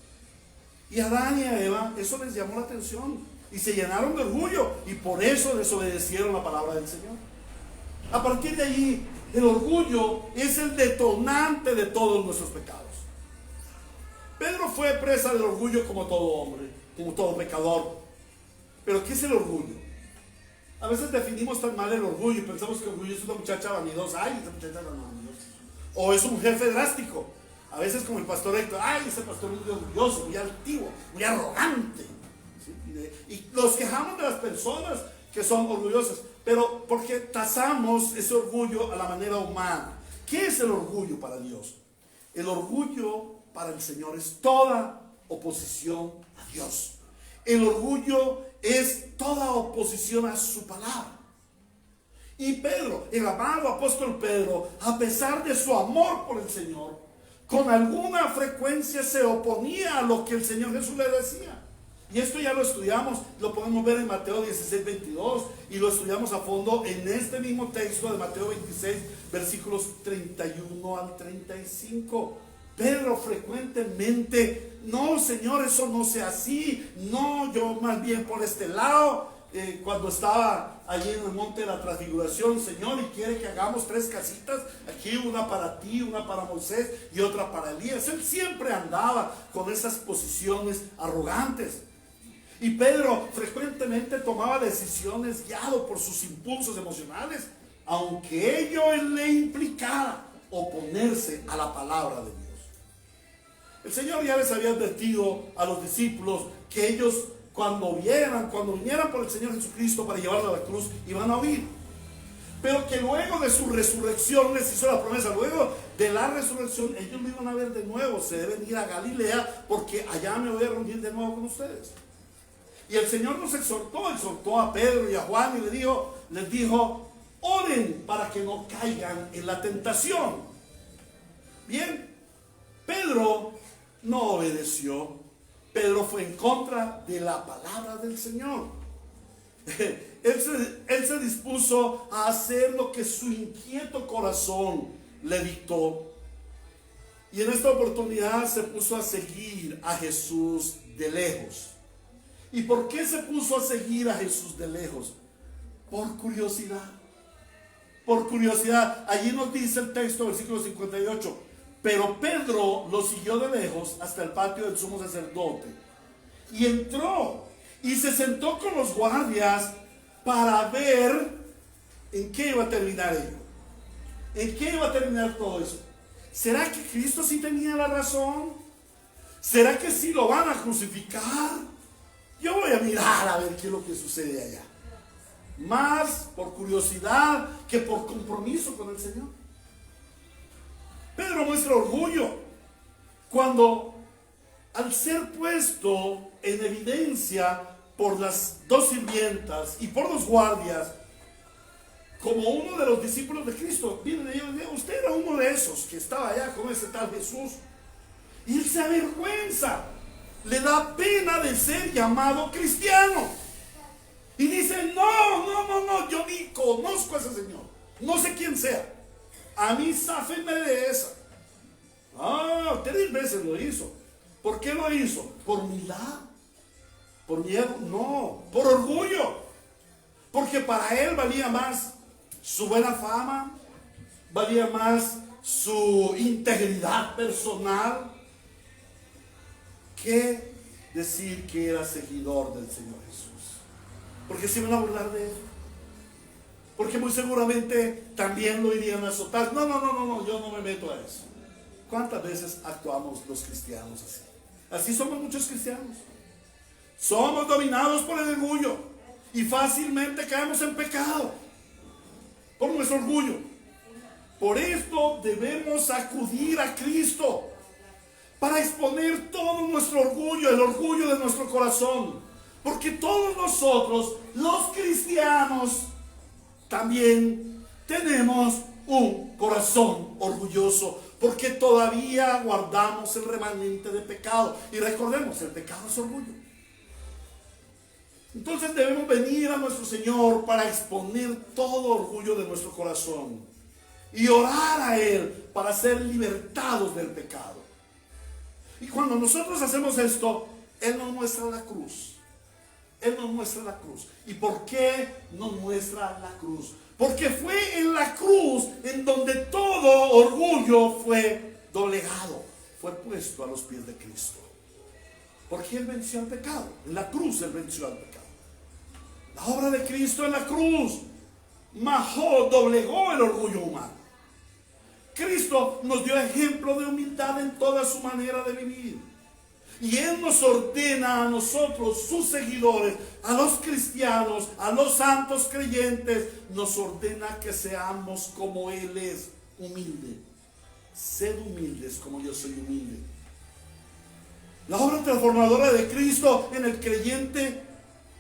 Y a Adán y a Eva eso les llamó la atención y se llenaron de orgullo y por eso desobedecieron la palabra del Señor. A partir de allí, el orgullo es el detonante de todos nuestros pecados. Pedro fue presa del orgullo como todo hombre, como todo pecador. Pero ¿qué es el orgullo? A veces definimos tan mal el orgullo y pensamos que el orgullo es una muchacha vanidosa. Ay, esa muchacha es vanidosa. O es un jefe drástico. A veces como el pastor Héctor, ay, ese pastor es muy orgulloso, muy altivo, muy arrogante. ¿Sí? Y nos quejamos de las personas que son orgullosas, pero porque tasamos ese orgullo a la manera humana. ¿Qué es el orgullo para Dios? El orgullo para el Señor es toda oposición a Dios. El orgullo es toda oposición a su palabra. Y Pedro, el amado apóstol Pedro, a pesar de su amor por el Señor, con alguna frecuencia se oponía a lo que el Señor Jesús le decía. Y esto ya lo estudiamos, lo podemos ver en Mateo 16, 22, y lo estudiamos a fondo en este mismo texto de Mateo 26, versículos 31 al 35. Pedro frecuentemente, no, Señor, eso no sea así, no, yo más bien por este lado. Cuando estaba allí en el monte de la transfiguración, Señor, y quiere que hagamos 3 casitas, aquí una para ti, una para Moisés y otra para Elías. Él siempre andaba con esas posiciones arrogantes. Y Pedro frecuentemente tomaba decisiones guiado por sus impulsos emocionales, aunque ello le implicara oponerse a la palabra de Dios. El Señor ya les había advertido a los discípulos que ellos cuando vinieran por el Señor Jesucristo para llevarlo a la cruz, iban a oír. Pero que luego de su resurrección les hizo la promesa, luego de la resurrección ellos lo iban a ver de nuevo, se deben ir a Galilea porque allá me voy a reunir de nuevo con ustedes. Y el Señor nos exhortó a Pedro y a Juan y les dijo, oren para que no caigan en la tentación. Bien, Pedro no obedeció. Pedro fue en contra de la palabra del Señor. Él se dispuso a hacer lo que su inquieto corazón le dictó. Y en esta oportunidad se puso a seguir a Jesús de lejos. ¿Y por qué se puso a seguir a Jesús de lejos? Por curiosidad. Por curiosidad. Allí nos dice el texto, versículo 58. Pero Pedro lo siguió de lejos hasta el patio del sumo sacerdote. Y entró y se sentó con los guardias para ver en qué iba a terminar ello. ¿En qué iba a terminar todo eso? ¿Será que Cristo sí tenía la razón? ¿Será que sí lo van a crucificar? Yo voy a mirar a ver qué es lo que sucede allá. Más por curiosidad que por compromiso con el Señor. Pedro muestra orgullo cuando, al ser puesto en evidencia por las 2 sirvientas y por los guardias, como uno de los discípulos de Cristo, vienen ellos y dicen, usted era uno de esos que estaba allá con ese tal Jesús. Y él se avergüenza, le da pena de ser llamado cristiano. Y dice, no, yo ni conozco a ese Señor, no sé quién sea. A mí záfenme de esa. 3 veces lo hizo. ¿Por qué lo hizo? ¿Por humildad? ¿Por miedo? No, por orgullo. Porque para él valía más su buena fama, valía más su integridad personal, que decir que era seguidor del Señor Jesús. Porque se iban a burlar de él. Porque muy seguramente también lo irían a azotar. No, yo no me meto a eso. ¿Cuántas veces actuamos los cristianos así? Así somos muchos cristianos. Somos dominados por el orgullo y fácilmente caemos en pecado por nuestro orgullo. Por esto debemos acudir a Cristo para exponer todo nuestro orgullo, el orgullo de nuestro corazón. Porque todos nosotros, los cristianos, también tenemos un corazón orgulloso, porque todavía guardamos el remanente de pecado. Y recordemos, el pecado es orgullo. Entonces debemos venir a nuestro Señor para exponer todo orgullo de nuestro corazón y orar a Él para ser libertados del pecado. Y cuando nosotros hacemos esto, Él nos muestra la cruz. Él nos muestra la cruz. ¿Y por qué nos muestra la cruz? Porque fue en la cruz en donde todo orgullo fue doblegado, fue puesto a los pies de Cristo. Porque Él venció al pecado. En la cruz Él venció al pecado. La obra de Cristo en la cruz doblegó el orgullo humano. Cristo nos dio ejemplo de humildad en toda su manera de vivir. Y Él nos ordena a nosotros, sus seguidores, a los cristianos, a los santos creyentes, nos ordena que seamos como Él es, humilde. Sed humildes como yo soy humilde. La obra transformadora de Cristo en el creyente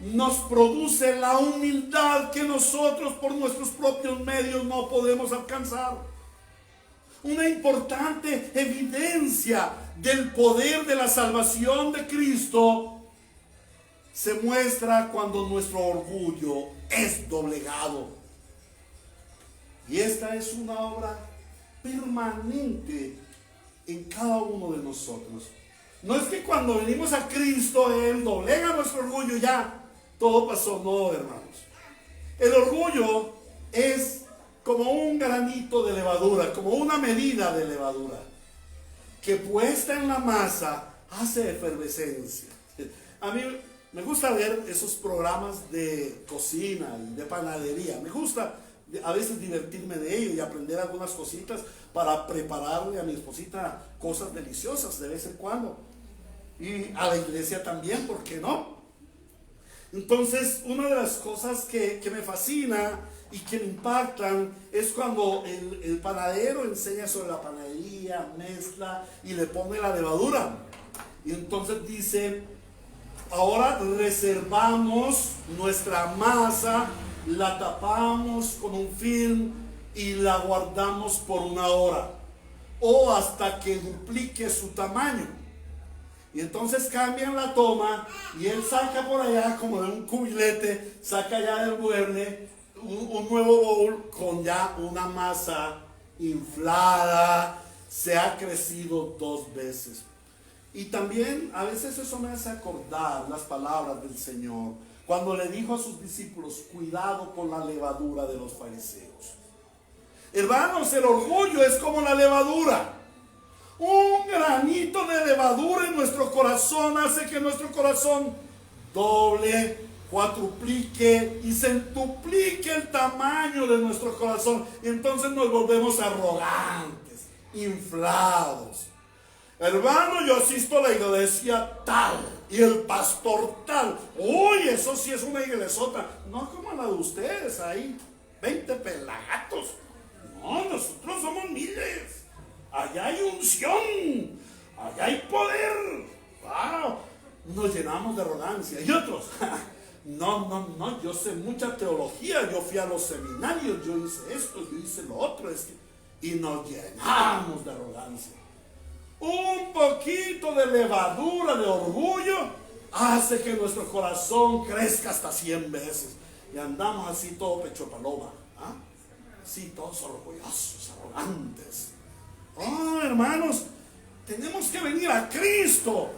nos produce la humildad que nosotros por nuestros propios medios no podemos alcanzar. Una importante evidencia del poder de la salvación de Cristo se muestra cuando nuestro orgullo es doblegado. Y esta es una obra permanente en cada uno de nosotros. No es que cuando venimos a Cristo Él doblega nuestro orgullo y ya todo pasó. No, hermanos. El orgullo es como un granito de levadura, como una medida de levadura, que puesta en la masa hace efervescencia. A mí me gusta ver esos programas de cocina y de panadería. Me gusta a veces divertirme de ello y aprender algunas cositas para prepararle a mi esposita cosas deliciosas de vez en cuando. Y a la iglesia también, ¿por qué no? Entonces, una de las cosas que me fascina y que me impactan es cuando el panadero enseña sobre la panadería, mezcla y le pone la levadura. Y entonces dice, ahora reservamos nuestra masa, la tapamos con un film y la guardamos por 1 hora o hasta que duplique su tamaño. Y entonces cambian la toma y él saca por allá como de un cubilete, saca ya del mueble un nuevo bowl con ya una masa inflada, se ha crecido 2 veces. Y también a veces eso me hace acordar las palabras del Señor cuando le dijo a sus discípulos, cuidado con la levadura de los fariseos. Hermanos, el orgullo es como la levadura. Un granito de levadura en nuestro corazón hace que nuestro corazón doble, cuatruplique y centuplique el tamaño de nuestro corazón. Y entonces nos volvemos arrogantes, inflados. Hermano, yo asisto a la iglesia tal y el pastor tal. Uy, eso sí es una iglesota. No como la de ustedes ahí, 20 pelagatos. No, nosotros somos miles. Allá hay unción, allá hay poder. Wow. Nos llenamos de arrogancia. Y otros, no, yo sé mucha teología, yo fui a los seminarios, yo hice esto, yo hice lo otro. Y nos llenamos de arrogancia. Un poquito de levadura de orgullo hace que nuestro corazón crezca hasta 100 veces. Y andamos así todo pecho paloma. ¿Ah? Así todos orgullosos, arrogantes. Oh, hermanos, tenemos que venir a Cristo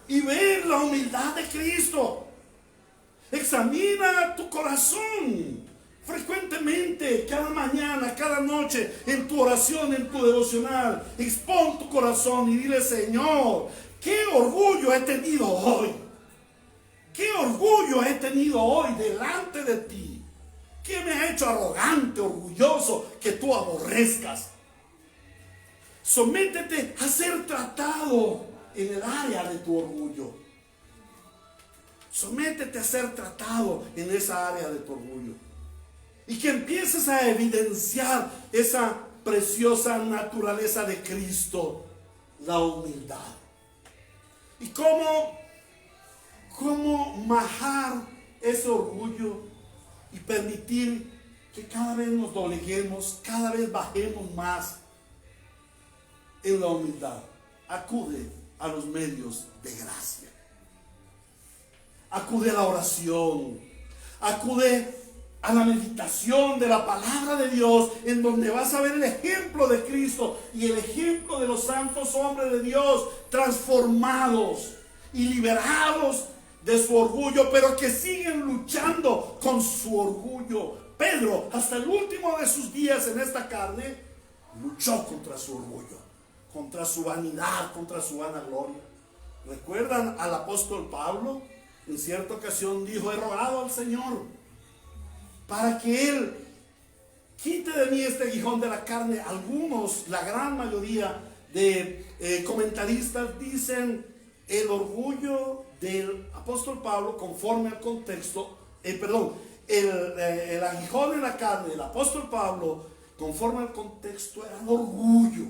y ver la humildad de Cristo. Examina tu corazón frecuentemente, cada mañana, cada noche, en tu oración, en tu devocional. Expon tu corazón y dile, Señor, ¿qué orgullo he tenido hoy? ¿Qué orgullo he tenido hoy delante de ti? ¿Qué me ha hecho arrogante, orgulloso, que tú aborrezcas? Sométete a ser tratado en el área de tu orgullo. Sométete a ser tratado en esa área de tu orgullo. Y que empieces a evidenciar esa preciosa naturaleza de Cristo, la humildad. Y cómo majar ese orgullo y permitir que cada vez nos dobleguemos, cada vez bajemos más en la humildad. Acude a los medios de gracia. Acude a la oración. Acude a la meditación de la palabra de Dios, en donde vas a ver el ejemplo de Cristo y el ejemplo de los santos hombres de Dios transformados. y liberados de su orgullo, pero que siguen luchando con su orgullo. Pedro, hasta el último de sus días en esta carne, luchó contra su orgullo, contra su vanidad, contra su vanagloria. ¿Recuerdan al apóstol Pablo? En cierta ocasión dijo: he rogado al Señor para que Él quite de mí este aguijón de la carne. Algunos, la gran mayoría de comentaristas dicen el orgullo del apóstol Pablo, conforme al contexto, el aguijón en la carne del apóstol Pablo, conforme al contexto, era el orgullo.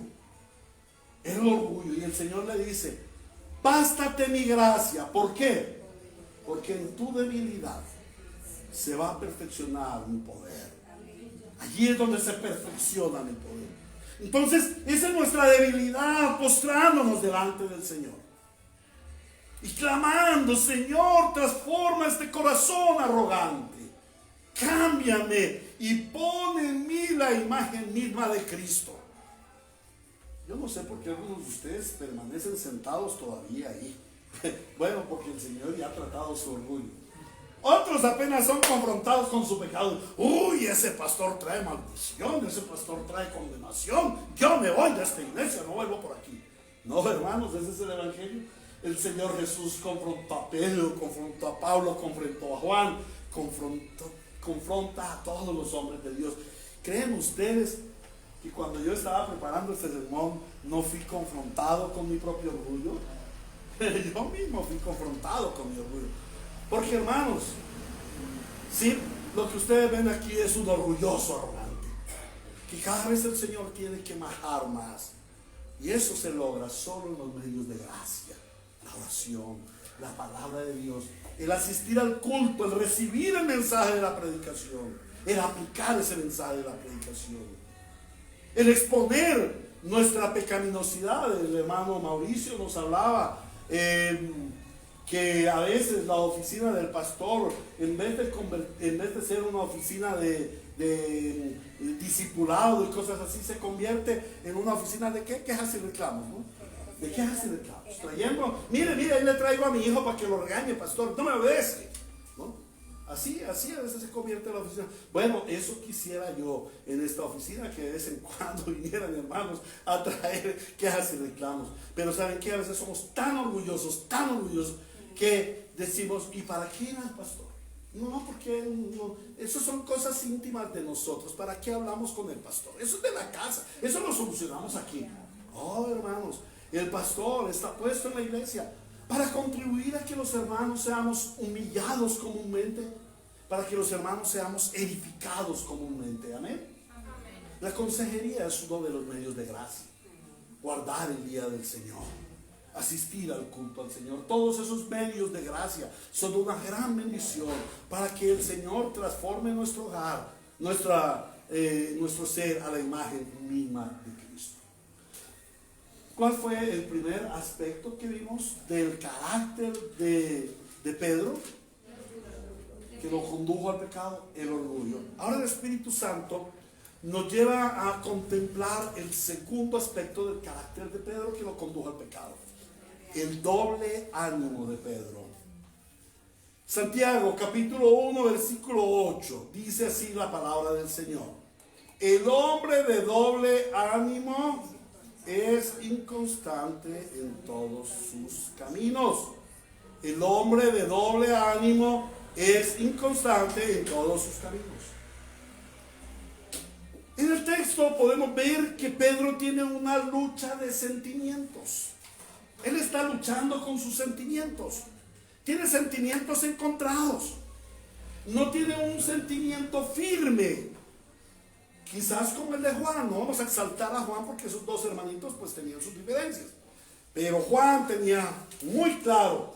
Era el orgullo. Y el Señor le dice: bástate mi gracia. ¿Por qué? Porque en tu debilidad se va a perfeccionar mi poder. Allí es donde se perfecciona mi poder. Entonces, esa es nuestra debilidad, postrándonos delante del Señor y clamando: Señor, transforma este corazón arrogante, cámbiame y pon en mí la imagen misma de Cristo. Yo no sé por qué algunos de ustedes permanecen sentados todavía ahí. Bueno, porque el Señor ya ha tratado su orgullo. Otros apenas son confrontados con su pecado. Uy, ese pastor trae maldición, ese pastor trae condenación. Yo me voy de esta iglesia, no vuelvo por aquí. No, hermanos, ese es el evangelio. El Señor Jesús confrontó a Pedro, confrontó a Pablo, confrontó a Juan, confronta a todos los hombres de Dios. ¿Creen ustedes que cuando yo estaba preparando este sermón no fui confrontado con mi propio orgullo? Yo mismo fui confrontado con mi orgullo. Porque, hermanos, sí, lo que ustedes ven aquí es un orgulloso arrogante, que cada vez el Señor tiene que majar más. Y eso se logra solo en los medios de gracia: la oración, la palabra de Dios, el asistir al culto, el recibir el mensaje de la predicación, el aplicar ese mensaje de la predicación, el exponer nuestra pecaminosidad. El hermano Mauricio nos hablaba que a veces la oficina del pastor, en vez de ser una oficina de discipulado y cosas así, se convierte en una oficina de quejas y reclamos, ¿no? De quejas y reclamos, trayendo: mire, ahí le traigo a mi hijo para que lo regañe, pastor, no me obedece, ¿no? Así a veces se convierte en la oficina. Bueno, eso quisiera yo en esta oficina, que de vez en cuando vinieran hermanos a traer quejas y reclamos. Pero ¿saben qué? A veces somos tan orgullosos, que decimos: ¿y para qué era el pastor? No, porque no, eso son cosas íntimas de nosotros. ¿Para qué hablamos con el pastor? Eso es de la casa, eso lo solucionamos aquí. Oh, hermanos, el pastor está puesto en la iglesia para contribuir a que los hermanos seamos humillados comúnmente, para que los hermanos seamos edificados comúnmente. Amén. La consejería es uno de los medios de gracia. Guardar el día del Señor, asistir al culto al Señor, todos esos medios de gracia son una gran bendición para que el Señor transforme nuestro hogar, nuestro ser a la imagen misma de Cristo. ¿Cuál fue el primer aspecto que vimos del carácter de Pedro que lo condujo al pecado? El orgullo. Ahora el Espíritu Santo nos lleva a contemplar el segundo aspecto del carácter de Pedro que lo condujo al pecado: el doble ánimo de Pedro. Santiago capítulo 1 versículo 8 dice así la palabra del Señor: el hombre de doble ánimo es inconstante en todos sus caminos. El hombre de doble ánimo es inconstante en todos sus caminos. En el texto podemos ver que Pedro tiene una lucha de sentimientos. Él está luchando con sus sentimientos. Tiene sentimientos encontrados. No tiene un sentimiento firme. Quizás como el de Juan. No vamos a exaltar a Juan porque esos dos hermanitos pues tenían sus diferencias. Pero Juan tenía muy claro,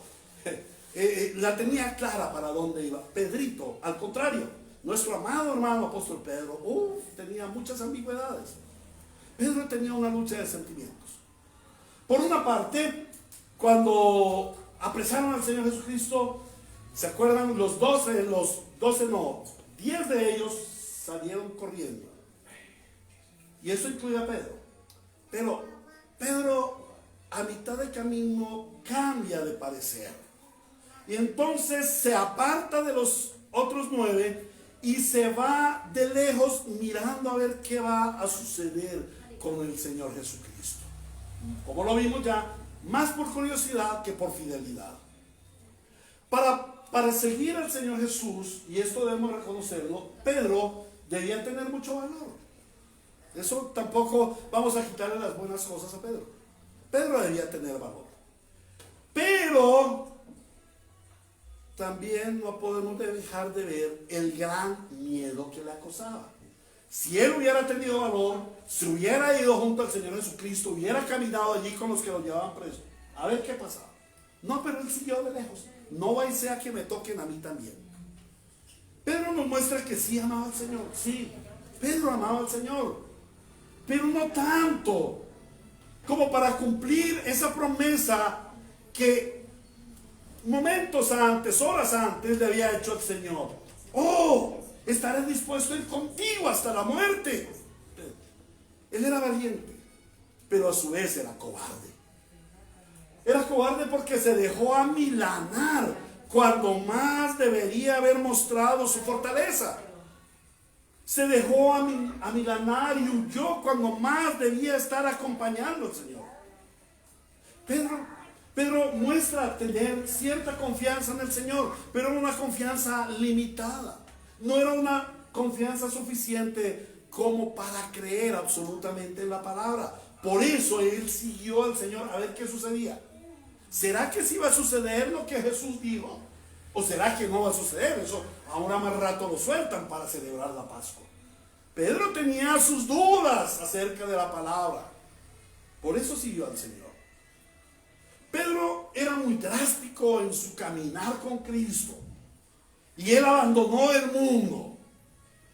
la tenía clara para dónde iba. Pedrito, al contrario, nuestro amado hermano apóstol Pedro, tenía muchas ambigüedades. Pedro tenía una lucha de sentimientos. Por una parte, cuando apresaron al Señor Jesucristo, ¿se acuerdan? 10 de ellos salieron corriendo. Y eso incluye a Pedro. Pero Pedro, a mitad de camino, cambia cambia de parecer. Y entonces se aparta de los otros 9 y se va de lejos mirando a ver qué va a suceder con el Señor Jesucristo. Como lo vimos ya, más por curiosidad que por fidelidad. Para seguir al Señor Jesús, y esto debemos reconocerlo, Pedro debía tener mucho valor. Eso tampoco vamos a quitarle las buenas cosas a Pedro. Pedro debía tener valor. Pero también no podemos dejar de ver el gran miedo que le acosaba. Si él hubiera tenido valor, se hubiera ido junto al Señor Jesucristo, hubiera caminado allí con los que lo llevaban preso, a ver qué pasaba. No, pero él siguió de lejos. No vaya a ser que me toquen a mí también. Pedro nos muestra que sí amaba al Señor. Sí, Pedro amaba al Señor, pero no tanto como para cumplir esa promesa que momentos antes, horas antes, le había hecho el Señor. Oh, estaré dispuesto a ir contigo hasta la muerte. Él era valiente, pero a su vez era cobarde. Era cobarde porque se dejó amilanar cuando más debería haber mostrado su fortaleza. Se dejó amilanar y huyó cuando más debía estar acompañando al Señor. Pedro muestra tener cierta confianza en el Señor, pero era una confianza limitada. No era una confianza suficiente como para creer absolutamente en la palabra. Por eso él siguió al Señor a ver qué sucedía. ¿Será que sí va a suceder lo que Jesús dijo? ¿O será que no va a suceder? Eso ahora más rato lo sueltan para celebrar la Pascua. Pedro tenía sus dudas acerca de la palabra. Por eso siguió al Señor. Pedro era muy drástico en su caminar con Cristo. Y él abandonó el mundo.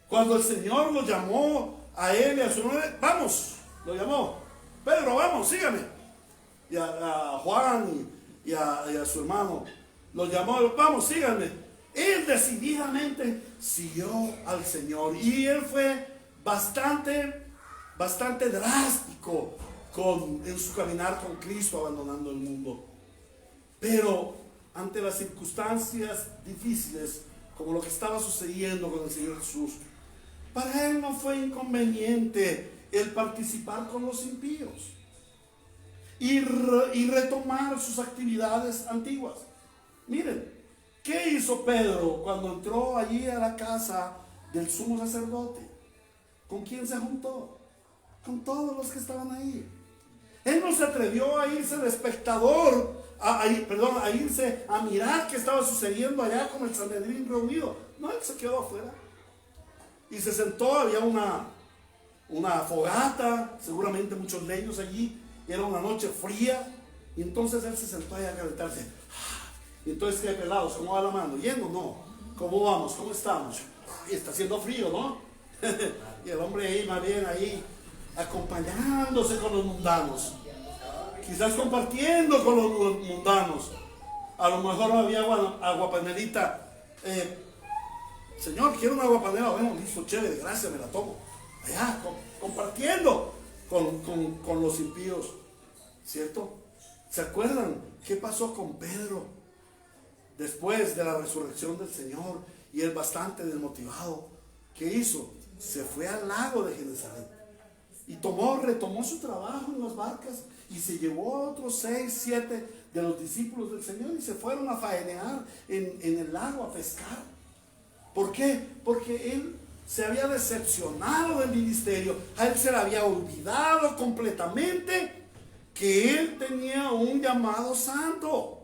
Cuando el Señor lo llamó a él y a su nombre, vamos, lo llamó. Pedro, vamos, sígame. Y a Juan y a su hermano los llamó, vamos, síganme. Él decididamente siguió al Señor y él fue bastante drástico en su caminar con Cristo, abandonando el mundo. Pero ante las circunstancias difíciles, como lo que estaba sucediendo con el Señor Jesús, para él no fue inconveniente el participar con los impíos y retomar sus actividades antiguas. Miren, ¿qué hizo Pedro cuando entró allí a la casa del sumo sacerdote? ¿Con quién se juntó? Con todos los que estaban ahí. Él no se atrevió a irse de espectador, a irse a mirar qué estaba sucediendo allá con el Sanedrín reunido. No, él se quedó afuera y se sentó. Había una fogata, seguramente muchos leños allí. Era una noche fría y entonces él se sentó ahí a calentarse. Y entonces, ¿qué pelados? ¿Cómo va la mano? ¿Yendo? No. ¿Cómo vamos? ¿Cómo estamos? Y está haciendo frío, ¿no? Y el hombre ahí, más bien ahí, acompañándose con los mundanos. Quizás compartiendo con los mundanos. A lo mejor había aguapanelita. Señor, quiero una aguapanela. Bueno, listo, chévere, gracias, me la tomo. Allá, compartiendo con los impíos. ¿Cierto? ¿Se acuerdan qué pasó con Pedro después de la resurrección del Señor? Y él bastante desmotivado. ¿Qué hizo? Se fue al lago de Genesaret y retomó su trabajo en las barcas y se llevó a otros 6, 7 de los discípulos del Señor y se fueron a faenear en el lago, a pescar. ¿Por qué? Porque él se había decepcionado del ministerio. A él se le había olvidado completamente que él tenía un llamado santo.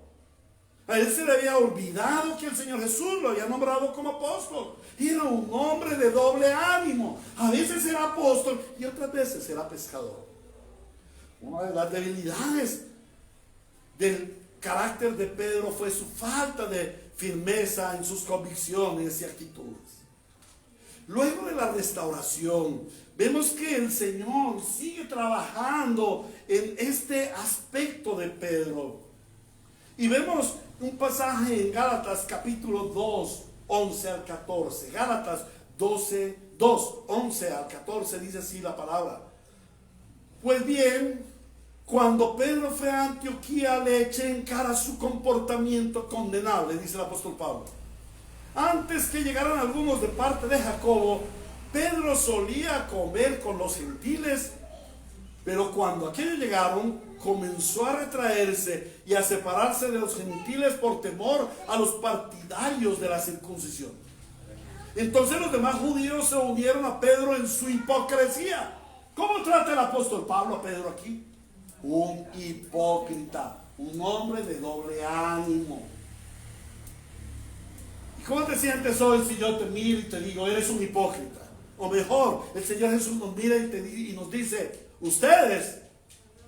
A él se le había olvidado que el Señor Jesús lo había nombrado como apóstol. Y era un hombre de doble ánimo. A veces era apóstol y otras veces era pescador. Una de las debilidades del carácter de Pedro fue su falta de firmeza en sus convicciones y actitudes. Luego de la restauración, vemos que el Señor sigue trabajando en este aspecto de Pedro. Y vemos un pasaje en Gálatas capítulo 2, 11 al 14. Gálatas 2, 11 al 14 dice así la palabra. Pues bien, Cuando Pedro fue a Antioquía, le eché en cara su comportamiento condenable, dice el apóstol Pablo. Antes que llegaran algunos de parte de Jacobo, Pedro solía comer con los gentiles, pero cuando aquellos llegaron, comenzó a retraerse y a separarse de los gentiles por temor a los partidarios de la circuncisión. Entonces los demás judíos se unieron a Pedro en su hipocresía. ¿Cómo trata el apóstol Pablo a Pedro aquí? Un hipócrita, un hombre de doble ánimo. ¿Y cómo te sientes hoy si yo te miro y te digo, eres un hipócrita? O mejor, el Señor Jesús nos mira y nos dice, ustedes,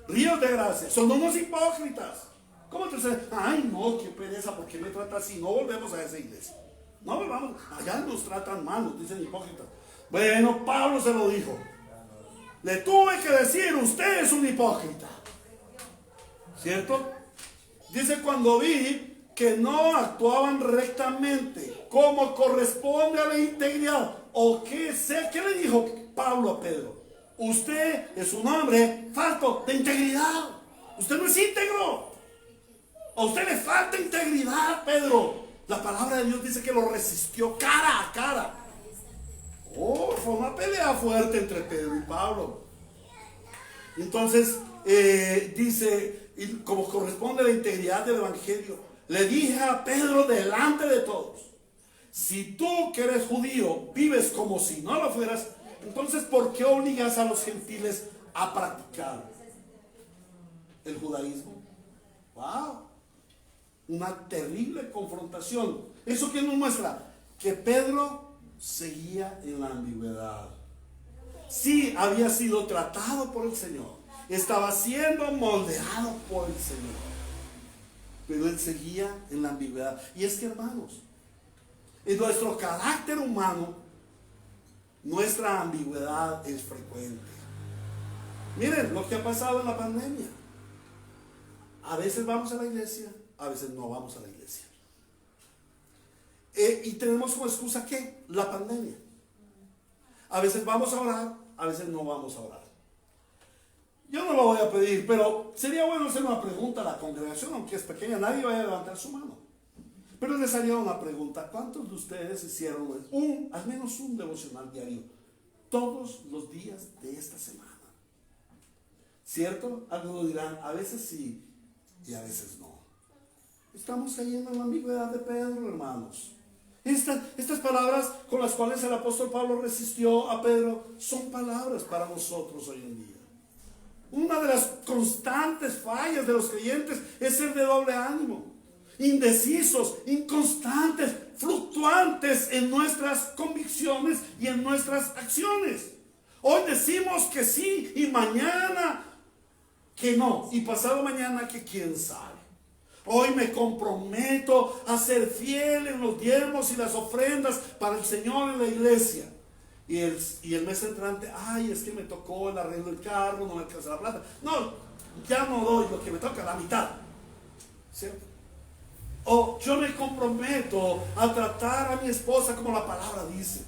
ríos de gracia, son unos hipócritas. ¿Cómo te sientes? Ay, no, qué pereza, ¿por qué me trata así? No volvemos a esa iglesia. No volvamos, allá nos tratan mal, nos dicen hipócritas. Bueno, Pablo se lo dijo. Le tuve que decir, usted es un hipócrita. ¿Cierto? Dice, cuando vi que no actuaban rectamente como corresponde a la integridad. ¿O qué sé? ¿Qué le dijo Pablo a Pedro? Usted es un hombre falto de integridad. Usted no es íntegro. A usted le falta integridad, Pedro. La palabra de Dios dice que lo resistió cara a cara. Oh, fue una pelea fuerte entre Pedro y Pablo. Entonces, dice, y como corresponde a la integridad del evangelio, le dije a Pedro delante de todos, si tú que eres judío vives como si no lo fueras, entonces ¿por qué obligas a los gentiles a practicar el judaísmo? ¡Wow! Una terrible confrontación. ¿Eso qué nos muestra? Que Pedro seguía en la ambigüedad. Sí, había sido tratado por el Señor, estaba siendo moldeado por el Señor, pero él seguía en la ambigüedad. Y es que, hermanos, en nuestro carácter humano, nuestra ambigüedad es frecuente. Miren lo que ha pasado en la pandemia. A veces vamos a la iglesia, a veces no vamos a la iglesia. Y tenemos como excusa ¿qué? La pandemia. A veces vamos a orar, a veces no vamos a orar. Yo no lo voy a pedir, pero sería bueno hacer una pregunta a la congregación, aunque es pequeña, nadie vaya a levantar su mano. Pero les haría una pregunta: ¿cuántos de ustedes hicieron al menos un devocional diario todos los días de esta semana? ¿Cierto? Algunos dirán, a veces sí y a veces no. Estamos cayendo en la ambigüedad de Pedro, hermanos. Estas palabras con las cuales el apóstol Pablo resistió a Pedro son palabras para nosotros hoy en día. Una de las constantes fallas de los creyentes es ser de doble ánimo, indecisos, inconstantes, fluctuantes en nuestras convicciones y en nuestras acciones. Hoy decimos que sí y mañana que no, y pasado mañana que quién sabe. Hoy me comprometo a ser fiel en los diezmos y las ofrendas para el Señor en la iglesia. Y el mes entrante, ay, es que me tocó el arreglo del carro, no me alcanza la plata. No, ya no doy lo que me toca, la mitad. ¿Cierto? O yo me comprometo a tratar a mi esposa como la palabra dice.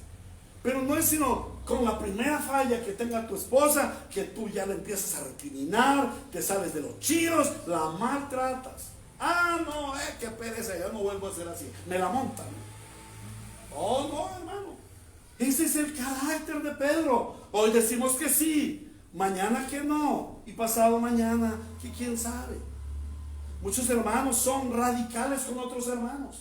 Pero no es sino con la primera falla que tenga tu esposa que tú ya la empiezas a recriminar, te sales de los chiros, la maltratas. Ah, no, qué pereza, ya no vuelvo a ser así. Me la montan. Oh, no, hermano. Ese es el carácter de Pedro. Hoy decimos que sí, mañana que no, y pasado mañana que quién sabe. Muchos hermanos son radicales con otros hermanos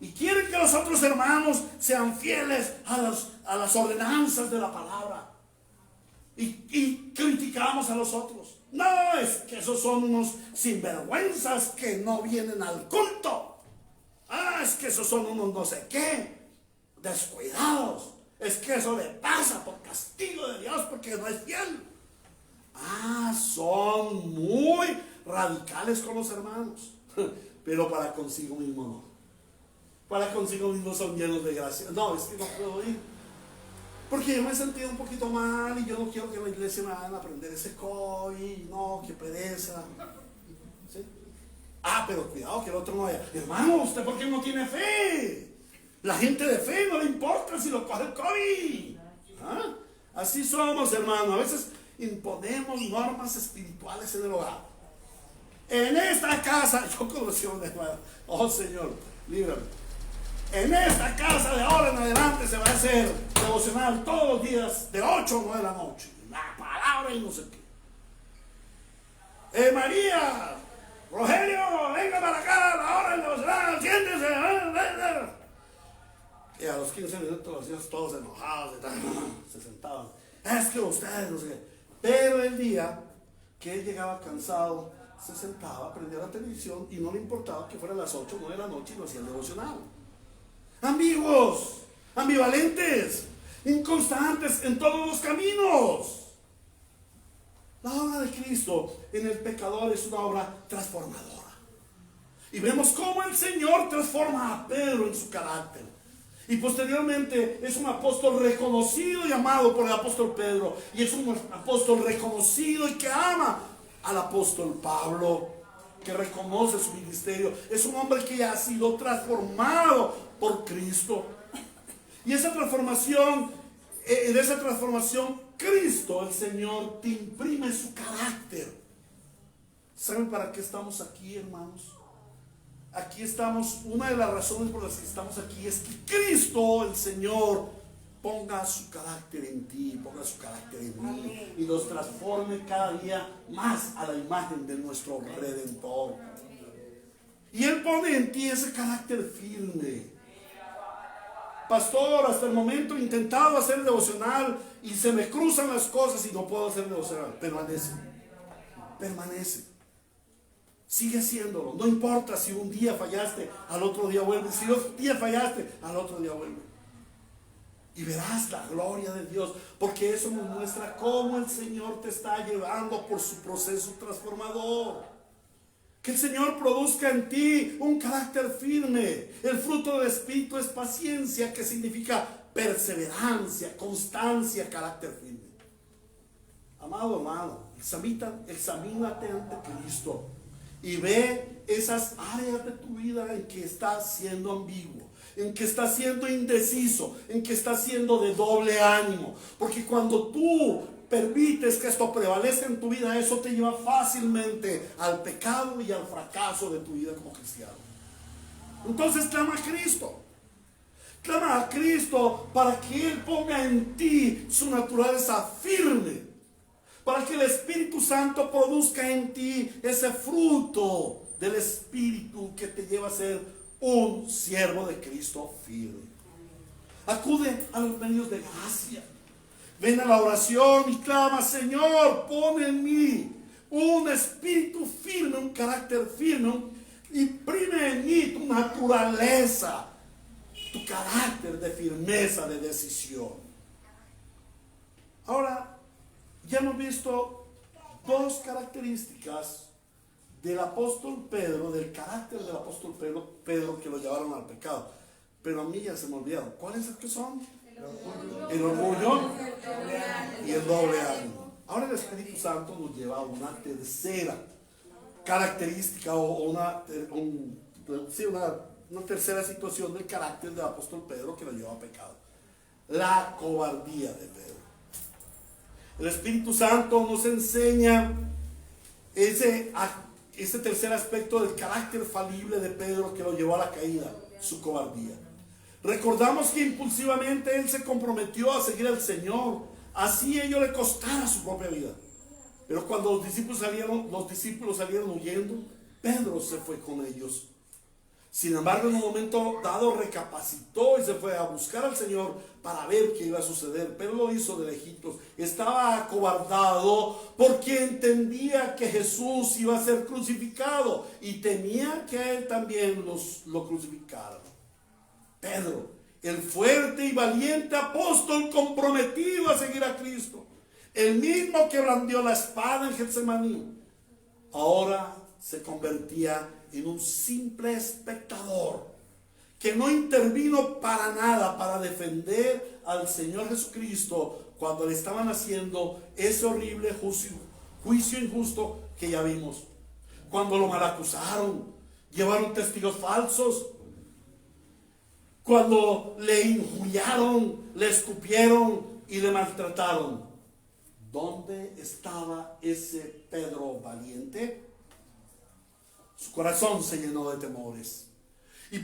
y quieren que los otros hermanos sean fieles a las ordenanzas de la palabra, y criticamos a los otros. No, es que esos son unos sinvergüenzas que no vienen al culto. Ah, es que esos son unos no sé qué, descuidados. Es que eso le pasa por castigo de Dios porque no es fiel. Ah, son muy radicales con los hermanos, pero para consigo mismo no. Para consigo mismo son llenos de gracia. No, es que no puedo ir porque yo me he sentido un poquito mal y yo no quiero que en la iglesia me hagan aprender ese COI. No, qué pereza. ¿Sí? Ah, pero cuidado que el otro no vaya. Hermano, ¿usted por qué no tiene fe? La gente de fe no le importa si lo coge el COVID. ¿Ah? Así somos, hermano. A veces imponemos normas espirituales en el hogar. En esta casa, yo conocí a una hermana, oh Señor, líbrame. En esta casa de ahora en adelante se va a hacer devocional todos los días de 8 a 9 de la noche. La palabra y no sé qué. María, Rogelio, venga para acá, la hora del devocional, siéntese. Y a los 15 minutos los niños todos enojados se sentaban. Es que ustedes, no sé qué. Pero el día que él llegaba cansado, se sentaba, prendía la televisión y no le importaba que fuera a las 8 o 9 de la noche y lo hacía el devocional. Ambiguos, ambivalentes, inconstantes en todos los caminos. La obra de Cristo en el pecador es una obra transformadora. Y vemos cómo el Señor transforma a Pedro en su carácter. Y posteriormente es un apóstol reconocido y amado por el apóstol Pedro. Y es un apóstol reconocido y que ama al apóstol Pablo, que reconoce su ministerio. Es un hombre que ha sido transformado por Cristo. Y esa transformación, en esa transformación, Cristo, el Señor, te imprime su carácter. ¿Saben para qué estamos aquí, hermanos? Aquí estamos, una de las razones por las que estamos aquí es que Cristo, el Señor, ponga su carácter en ti, ponga su carácter en mí y nos transforme cada día más a la imagen de nuestro Redentor. Y Él pone en ti ese carácter firme. Pastor, hasta el momento he intentado hacer devocional y se me cruzan las cosas y no puedo hacer devocional. Permanece. Sigue haciéndolo. No importa si un día fallaste, al otro día vuelve. Si un día fallaste, al otro día vuelve. Y verás la gloria de Dios, porque eso nos muestra cómo el Señor te está llevando por su proceso transformador. Que el Señor produzca en ti un carácter firme. El fruto del Espíritu es paciencia, que significa perseverancia, constancia, carácter firme. Amado hermano, examínate ante Cristo y ve esas áreas de tu vida en que estás siendo ambiguo, en que estás siendo indeciso, en que estás siendo de doble ánimo. Porque cuando tú permites que esto prevalezca en tu vida, eso te lleva fácilmente al pecado y al fracaso de tu vida como cristiano. Entonces clama a Cristo. Clama a Cristo para que Él ponga en ti su naturaleza firme, para que el Espíritu Santo produzca en ti ese fruto del Espíritu que te lleva a ser un siervo de Cristo firme. Acude a los medios de gracia. Ven a la oración y clama: Señor, pon en mí un espíritu firme, un carácter firme. Imprime en mí tu naturaleza, tu carácter de firmeza, de decisión. Ahora, ya hemos visto dos características del apóstol Pedro, del carácter del apóstol Pedro que lo llevaron al pecado. Pero a mí ya se me olvidaron. ¿Cuáles son que son? El orgullo y el doble ánimo. Ahora el Espíritu Santo nos lleva a una tercera característica o una tercera situación del carácter del apóstol Pedro que lo lleva a pecado: la cobardía de Pedro. El Espíritu Santo nos enseña ese tercer aspecto del carácter falible de Pedro que lo llevó a la caída: su cobardía. Recordamos que impulsivamente él se comprometió a seguir al Señor, así ello le costara su propia vida. Pero cuando los discípulos salieron huyendo, Pedro se fue con ellos. Sin embargo, en un momento dado recapacitó y se fue a buscar al Señor para ver qué iba a suceder. Pero lo hizo de lejitos. Estaba acobardado porque entendía que Jesús iba a ser crucificado y temía que a él también lo crucificaran. Pedro, el fuerte y valiente apóstol comprometido a seguir a Cristo, el mismo que blandió la espada en Getsemaní, ahora se convertía en un simple espectador que no intervino para nada para defender al Señor Jesucristo cuando le estaban haciendo ese horrible juicio injusto que ya vimos. Cuando lo malacusaron, llevaron testigos falsos, cuando le injuriaron, le escupieron y le maltrataron. ¿dónde estaba ese Pedro valiente? Su corazón se llenó de temores. Y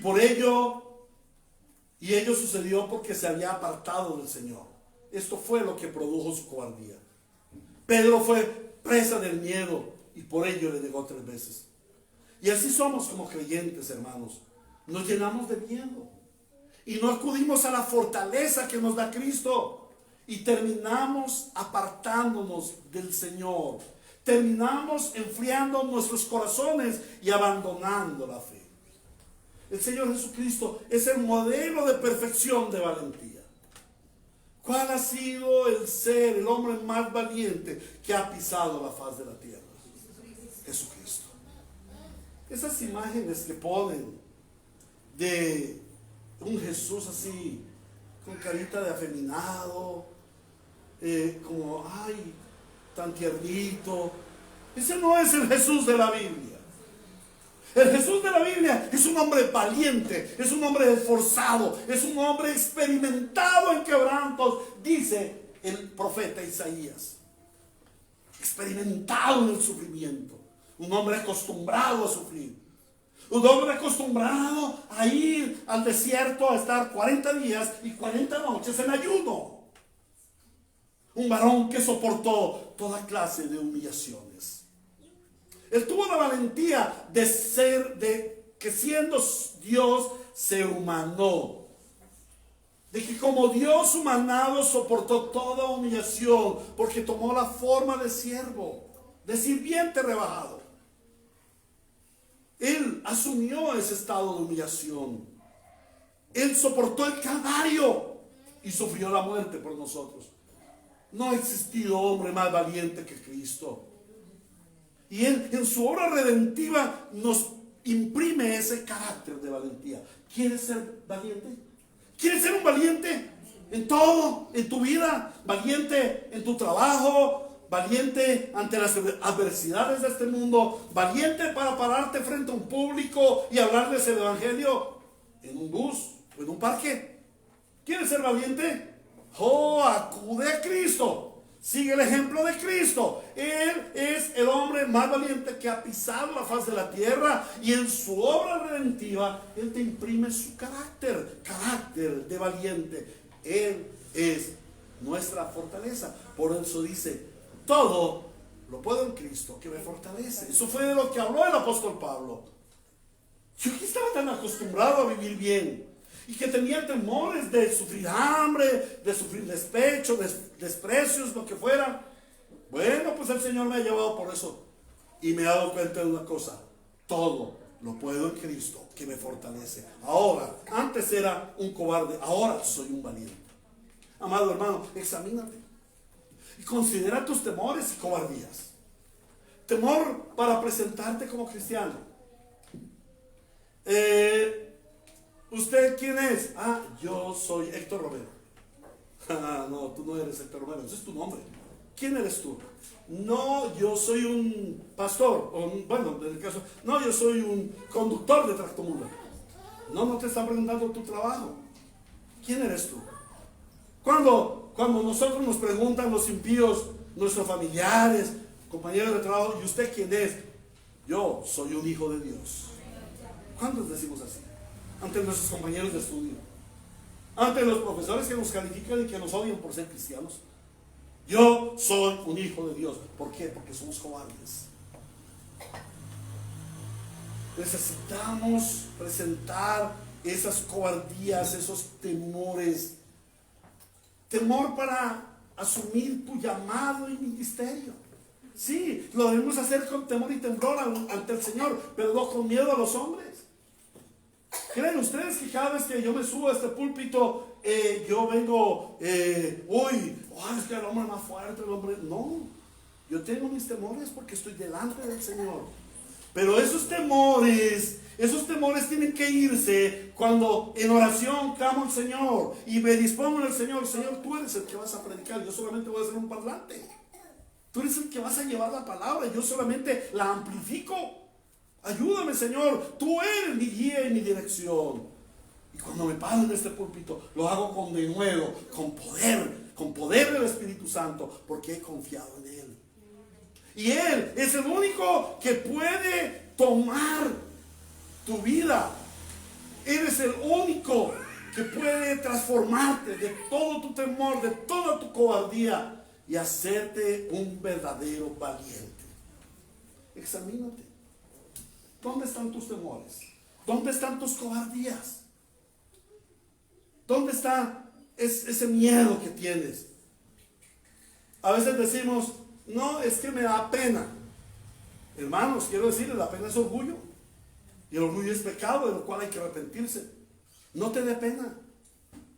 ello sucedió porque se había apartado del Señor. Esto fue lo que produjo su cobardía. Pedro fue presa del miedo y por ello le negó 3 veces. Y así somos como creyentes, hermanos. Nos llenamos de miedo y no acudimos a la fortaleza que nos da Cristo y terminamos apartándonos del Señor. Terminamos enfriando nuestros corazones y abandonando la fe. El Señor Jesucristo es el modelo de perfección de valentía. ¿Cuál ha sido el hombre más valiente que ha pisado la faz de la tierra? Jesucristo. Esas imágenes que ponen de un Jesús así, con carita de afeminado, como, ay, tan tiernito. Ese no es el Jesús de la Biblia. El Jesús de la Biblia es un hombre valiente, es un hombre esforzado, es un hombre experimentado en quebrantos, dice el profeta Isaías. Experimentado en el sufrimiento, un hombre acostumbrado a sufrir, un hombre acostumbrado a ir al desierto a estar 40 días y 40 noches en ayuno. Un varón que soportó toda clase de humillaciones. Él tuvo la valentía de que siendo Dios se humanó. De que como Dios humanado soportó toda humillación porque tomó la forma de siervo, de sirviente rebajado. Él asumió ese estado de humillación. Él soportó el calvario y sufrió la muerte por nosotros. No ha existido hombre más valiente que Cristo. Y Él en su obra redentiva nos imprime ese carácter de valentía. ¿Quieres ser valiente? ¿Quieres ser un valiente en todo, en tu vida? Valiente en tu trabajo, valiente ante las adversidades de este mundo, valiente para pararte frente a un público y hablarles el evangelio en un bus o en un parque. ¿Quieres ser valiente? Oh, acude a Cristo. Sigue el ejemplo de Cristo. Él es el hombre más valiente que ha pisado la faz de la tierra, y en su obra redentiva Él te imprime su carácter de valiente. Él es nuestra fortaleza. Por eso dice, todo lo puedo en Cristo que me fortalece. Eso fue de lo que habló el apóstol Pablo. Yo que estaba tan acostumbrado a vivir bien y que tenía temores de sufrir hambre, de sufrir despecho, desprecios, lo que fuera. Bueno, pues el Señor me ha llevado por eso y me he dado cuenta de una cosa: todo lo puedo en Cristo que me fortalece. Ahora, antes era un cobarde, ahora soy un valiente. Amado hermano, examínate y considera tus temores y cobardías. Temor para presentarte como cristiano. ¿Usted quién es? Ah, yo soy Héctor Romero. Ah, no, tú no eres Héctor Romero, ese es tu nombre. ¿Quién eres tú? No, yo soy un pastor, bueno, en el caso, no, yo soy un conductor de tractomula. No te están preguntando tu trabajo. ¿Quién eres tú? Cuando nosotros nos preguntan los impíos, nuestros familiares, compañeros de trabajo, ¿y usted quién es? Yo soy un hijo de Dios. ¿Cuántos decimos así? Ante nuestros compañeros de estudio, ante los profesores que nos califican y que nos odian por ser cristianos. Yo soy un hijo de Dios. ¿Por qué? Porque somos cobardes. Necesitamos presentar esas cobardías, esos temores. Temor para asumir tu llamado y ministerio. Sí, lo debemos hacer con temor y temblor ante el Señor, pero no con miedo a los hombres. ¿Creen ustedes que cada vez que yo me subo a este púlpito, yo vengo, es que el hombre más fuerte, el hombre... No, yo tengo mis temores porque estoy delante del Señor. Pero esos temores tienen que irse cuando en oración clamo al Señor y me dispongo en el Señor. Señor, tú eres el que vas a predicar, yo solamente voy a ser un parlante. Tú eres el que vas a llevar la palabra, yo solamente la amplifico. Ayúdame, Señor, tú eres mi guía y mi dirección. Y cuando me paro en este púlpito, lo hago con denuedo, con poder, con poder del Espíritu Santo, porque he confiado en Él. Y Él es el único que puede tomar tu vida. Él es el único que puede transformarte de todo tu temor, de toda tu cobardía y hacerte un verdadero valiente. Examínate. ¿Dónde están tus temores? ¿Dónde están tus cobardías? ¿Dónde está ese miedo que tienes? A veces decimos, no, es que me da pena. Hermanos, quiero decirles, la pena es orgullo. Y el orgullo es pecado, de lo cual hay que arrepentirse. No te dé pena.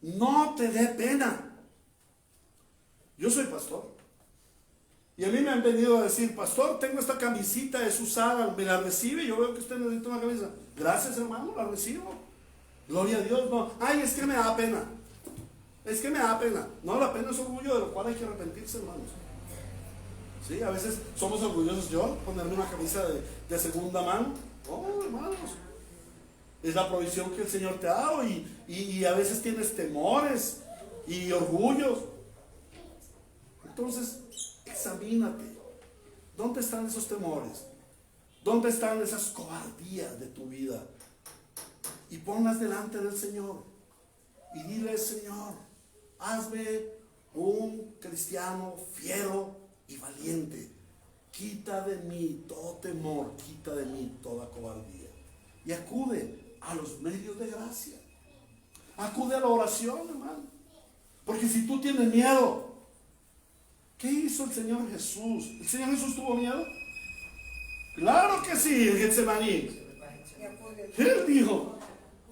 No te dé pena. Yo soy pastor. Y a mí me han venido a decir, pastor, tengo esta camisita, es usada, me la recibe. Yo veo que usted necesita una camisa. Gracias, hermano, la recibo. Gloria a Dios. No, ay, es que me da pena. Es que me da pena. No, la pena es orgullo, de lo cual hay que arrepentirse, hermanos. Sí, a veces somos orgullosos. Yo ponerme una camisa de segunda mano. Oh, hermanos, es la provisión que el Señor te ha dado y a veces tienes temores y orgullos. Entonces, examínate. ¿Dónde están esos temores? ¿Dónde están esas cobardías de tu vida? Y ponlas delante del Señor y dile, Señor, hazme un cristiano fiero y valiente. Quita de mí todo temor, quita de mí toda cobardía. Y acude a los medios de gracia. Acude a la oración, hermano. Porque si tú tienes miedo, ¿qué hizo el Señor Jesús? ¿El Señor Jesús tuvo miedo? Claro que sí, en Getsemaní. Él dijo,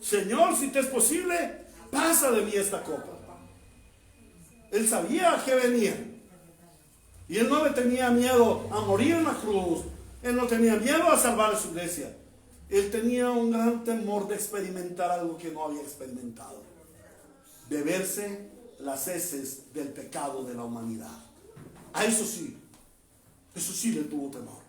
Señor, si te es posible, pasa de mí esta copa. Él sabía que venía. Y él no le tenía miedo a morir en la cruz. Él no tenía miedo a salvar a su iglesia. Él tenía un gran temor de experimentar algo que no había experimentado. Beberse las heces del pecado de la humanidad. A eso sí le tuvo temor.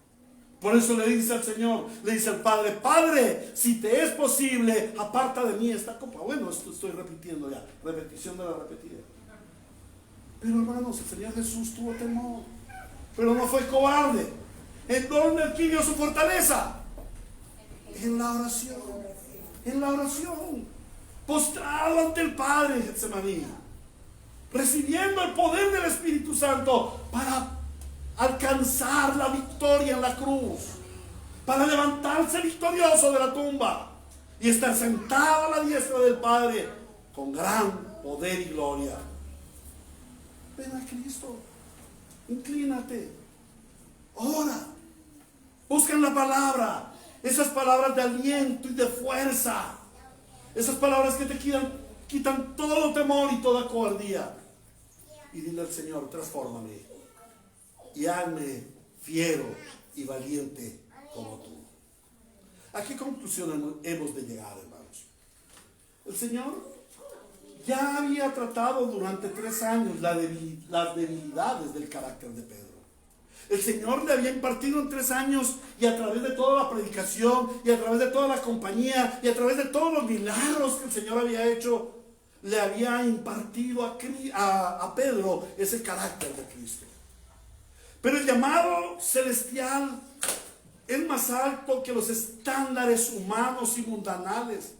Por eso le dice al Señor, le dice al Padre, Padre, si te es posible, aparta de mí esta copa. Bueno, esto estoy repitiendo ya, repetición de la repetida. Pero hermanos, el Señor Jesús tuvo temor, pero no fue cobarde. ¿En dónde adquirió su fortaleza? En la oración. En la oración. Postrado ante el Padre en Getsemaní, recibiendo el poder del Espíritu Santo para alcanzar la victoria en la cruz, para levantarse victorioso de la tumba y estar sentado a la diestra del Padre con gran poder y gloria. Ven a Cristo, inclínate, ora, busca en la palabra esas palabras de aliento y de fuerza, esas palabras que te quitan todo temor y toda cobardía, y dile al Señor, transfórmame y hazme fiero y valiente como tú. ¿A qué conclusión hemos de llegar, hermanos? El Señor ya había tratado durante 3 años las debilidades del carácter de Pedro. El Señor le había impartido en 3 años, y a través de toda la predicación, y a través de toda la compañía, y a través de todos los milagros que el Señor había hecho, le había impartido a Pedro ese carácter de Cristo. Pero el llamado celestial es más alto que los estándares humanos y mundanales.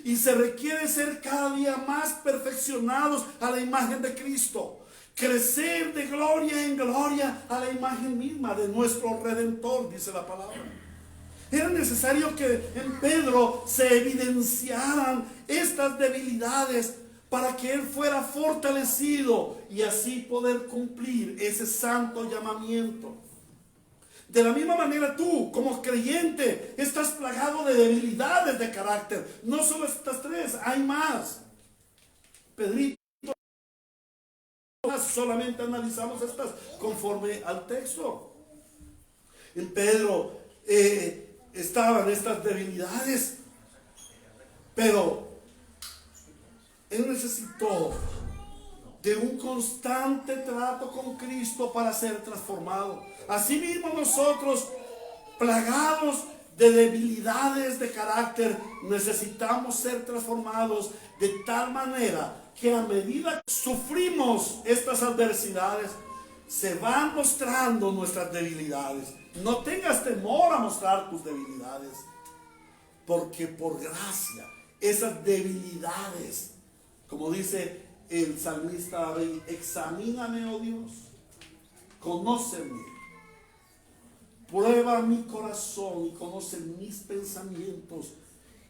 Y se requiere ser cada día más perfeccionados a la imagen de Cristo. Crecer de gloria en gloria a la imagen misma de nuestro Redentor, dice la palabra. Era necesario que en Pedro se evidenciaran estas debilidades para que él fuera fortalecido y así poder cumplir ese santo llamamiento. De la misma manera tú, como creyente, estás plagado de debilidades de carácter. No solo estas 3, hay más. Pedrito, solamente analizamos estas conforme al texto. En Pedro estaban estas debilidades, pero él necesitó de un constante trato con Cristo para ser transformado. Asimismo nosotros, plagados de debilidades de carácter, necesitamos ser transformados de tal manera que a medida que sufrimos estas adversidades, se van mostrando nuestras debilidades. No tengas temor a mostrar tus debilidades, porque por gracia, esas debilidades, como dice el salmista David, examíname, oh Dios, conóceme, prueba mi corazón y conoce mis pensamientos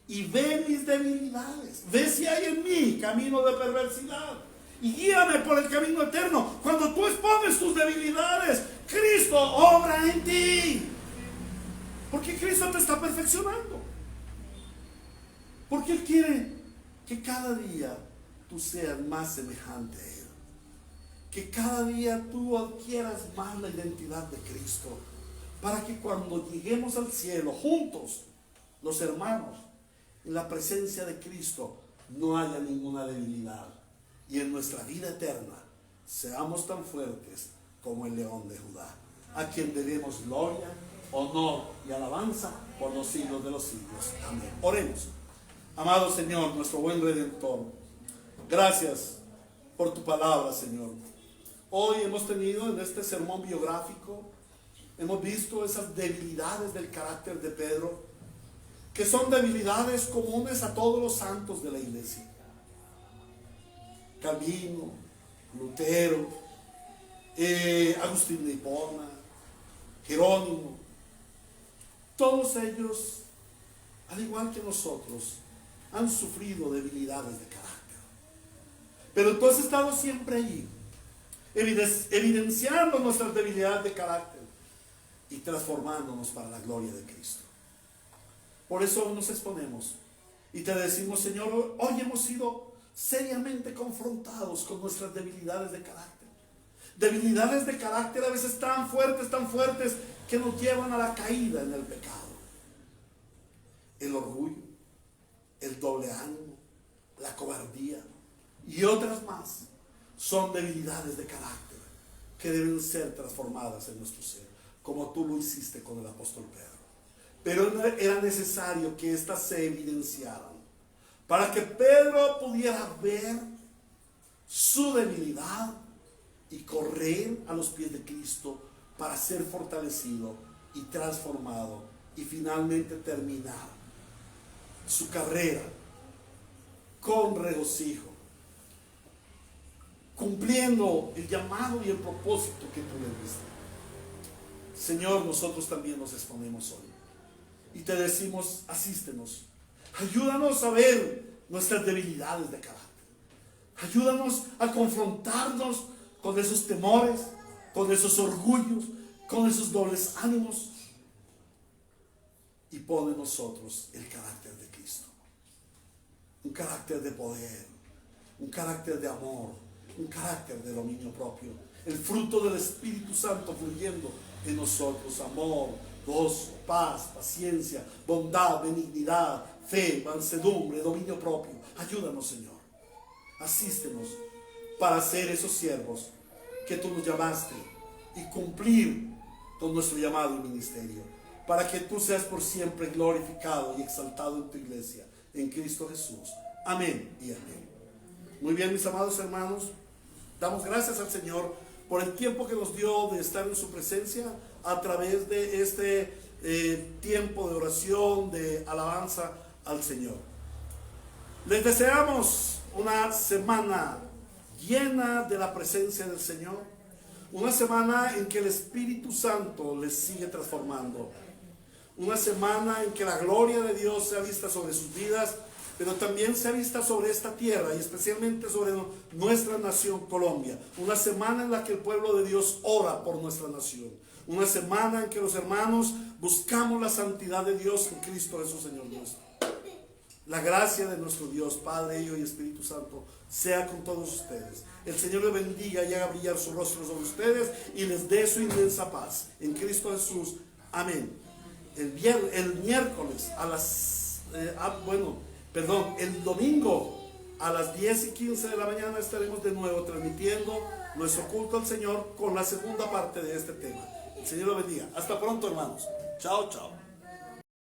y ve mis debilidades, ve si hay en mí camino de perversidad y guíame por el camino eterno. Cuando tú expones tus debilidades, Cristo obra en ti, porque Cristo te está perfeccionando, porque Él quiere que cada día tú seas más semejante a Él, que cada día tú adquieras más la identidad de Cristo, para que cuando lleguemos al cielo juntos, los hermanos, en la presencia de Cristo, no haya ninguna debilidad, y en nuestra vida eterna seamos tan fuertes como el león de Judá, a quien debemos gloria, honor y alabanza por los siglos de los siglos. Amén. Oremos. Amado Señor, nuestro buen Redentor, gracias por tu palabra, Señor. Hoy hemos tenido en este sermón biográfico, hemos visto esas debilidades del carácter de Pedro, que son debilidades comunes a todos los santos de la iglesia. Calvino, Lutero, Agustín de Hipona, Jerónimo, todos ellos, al igual que nosotros, han sufrido debilidades de carácter. Pero tú has estado siempre allí, evidenciando nuestras debilidades de carácter y transformándonos para la gloria de Cristo. Por eso nos exponemos y te decimos, Señor, hoy hemos sido seriamente confrontados con nuestras debilidades de carácter. Debilidades de carácter a veces tan fuertes, que nos llevan a la caída en el pecado. El orgullo, el doble ánimo, la cobardía y otras más son debilidades de carácter que deben ser transformadas en nuestro ser, como tú lo hiciste con el apóstol Pedro. Pero era necesario que éstas se evidenciaran para que Pedro pudiera ver su debilidad y correr a los pies de Cristo para ser fortalecido y transformado y finalmente terminar su carrera con regocijo, cumpliendo el llamado y el propósito que tú le diste. Señor, nosotros también nos exponemos hoy y te decimos, asístenos, ayúdanos a ver nuestras debilidades de carácter, ayúdanos a confrontarnos con esos temores, con esos orgullos, con esos dobles ánimos, y pon en nosotros el carácter de Cristo, un carácter de poder, un carácter de amor, un carácter de dominio propio, el fruto del Espíritu Santo fluyendo en nosotros: amor, gozo, paz, paciencia, bondad, benignidad, fe, mansedumbre, dominio propio. Ayúdanos, Señor, asístenos para ser esos siervos que tú nos llamaste y cumplir con nuestro llamado y ministerio, para que tú seas por siempre glorificado y exaltado en tu iglesia, en Cristo Jesús. Amén y amén. Muy bien, mis amados hermanos, damos gracias al Señor por el tiempo que nos dio de estar en su presencia a través de este tiempo de oración, de alabanza al Señor. Les deseamos una semana llena de la presencia del Señor, una semana en que el Espíritu Santo les sigue transformando, una semana en que la gloria de Dios sea vista sobre sus vidas, pero también sea vista sobre esta tierra y especialmente sobre nuestra nación Colombia. Una semana en la que el pueblo de Dios ora por nuestra nación. Una semana en que los hermanos buscamos la santidad de Dios en Cristo Jesús, Señor nuestro. La gracia de nuestro Dios, Padre, Hijo y Espíritu Santo, sea con todos ustedes. El Señor les bendiga y haga brillar su rostro sobre ustedes y les dé su inmensa paz. En Cristo Jesús. Amén. El miércoles a las... el domingo a las 10:15 de la mañana estaremos de nuevo transmitiendo nuestro culto al Señor con la segunda parte de este tema. El Señor lo bendiga. Hasta pronto, hermanos. Chao, chao.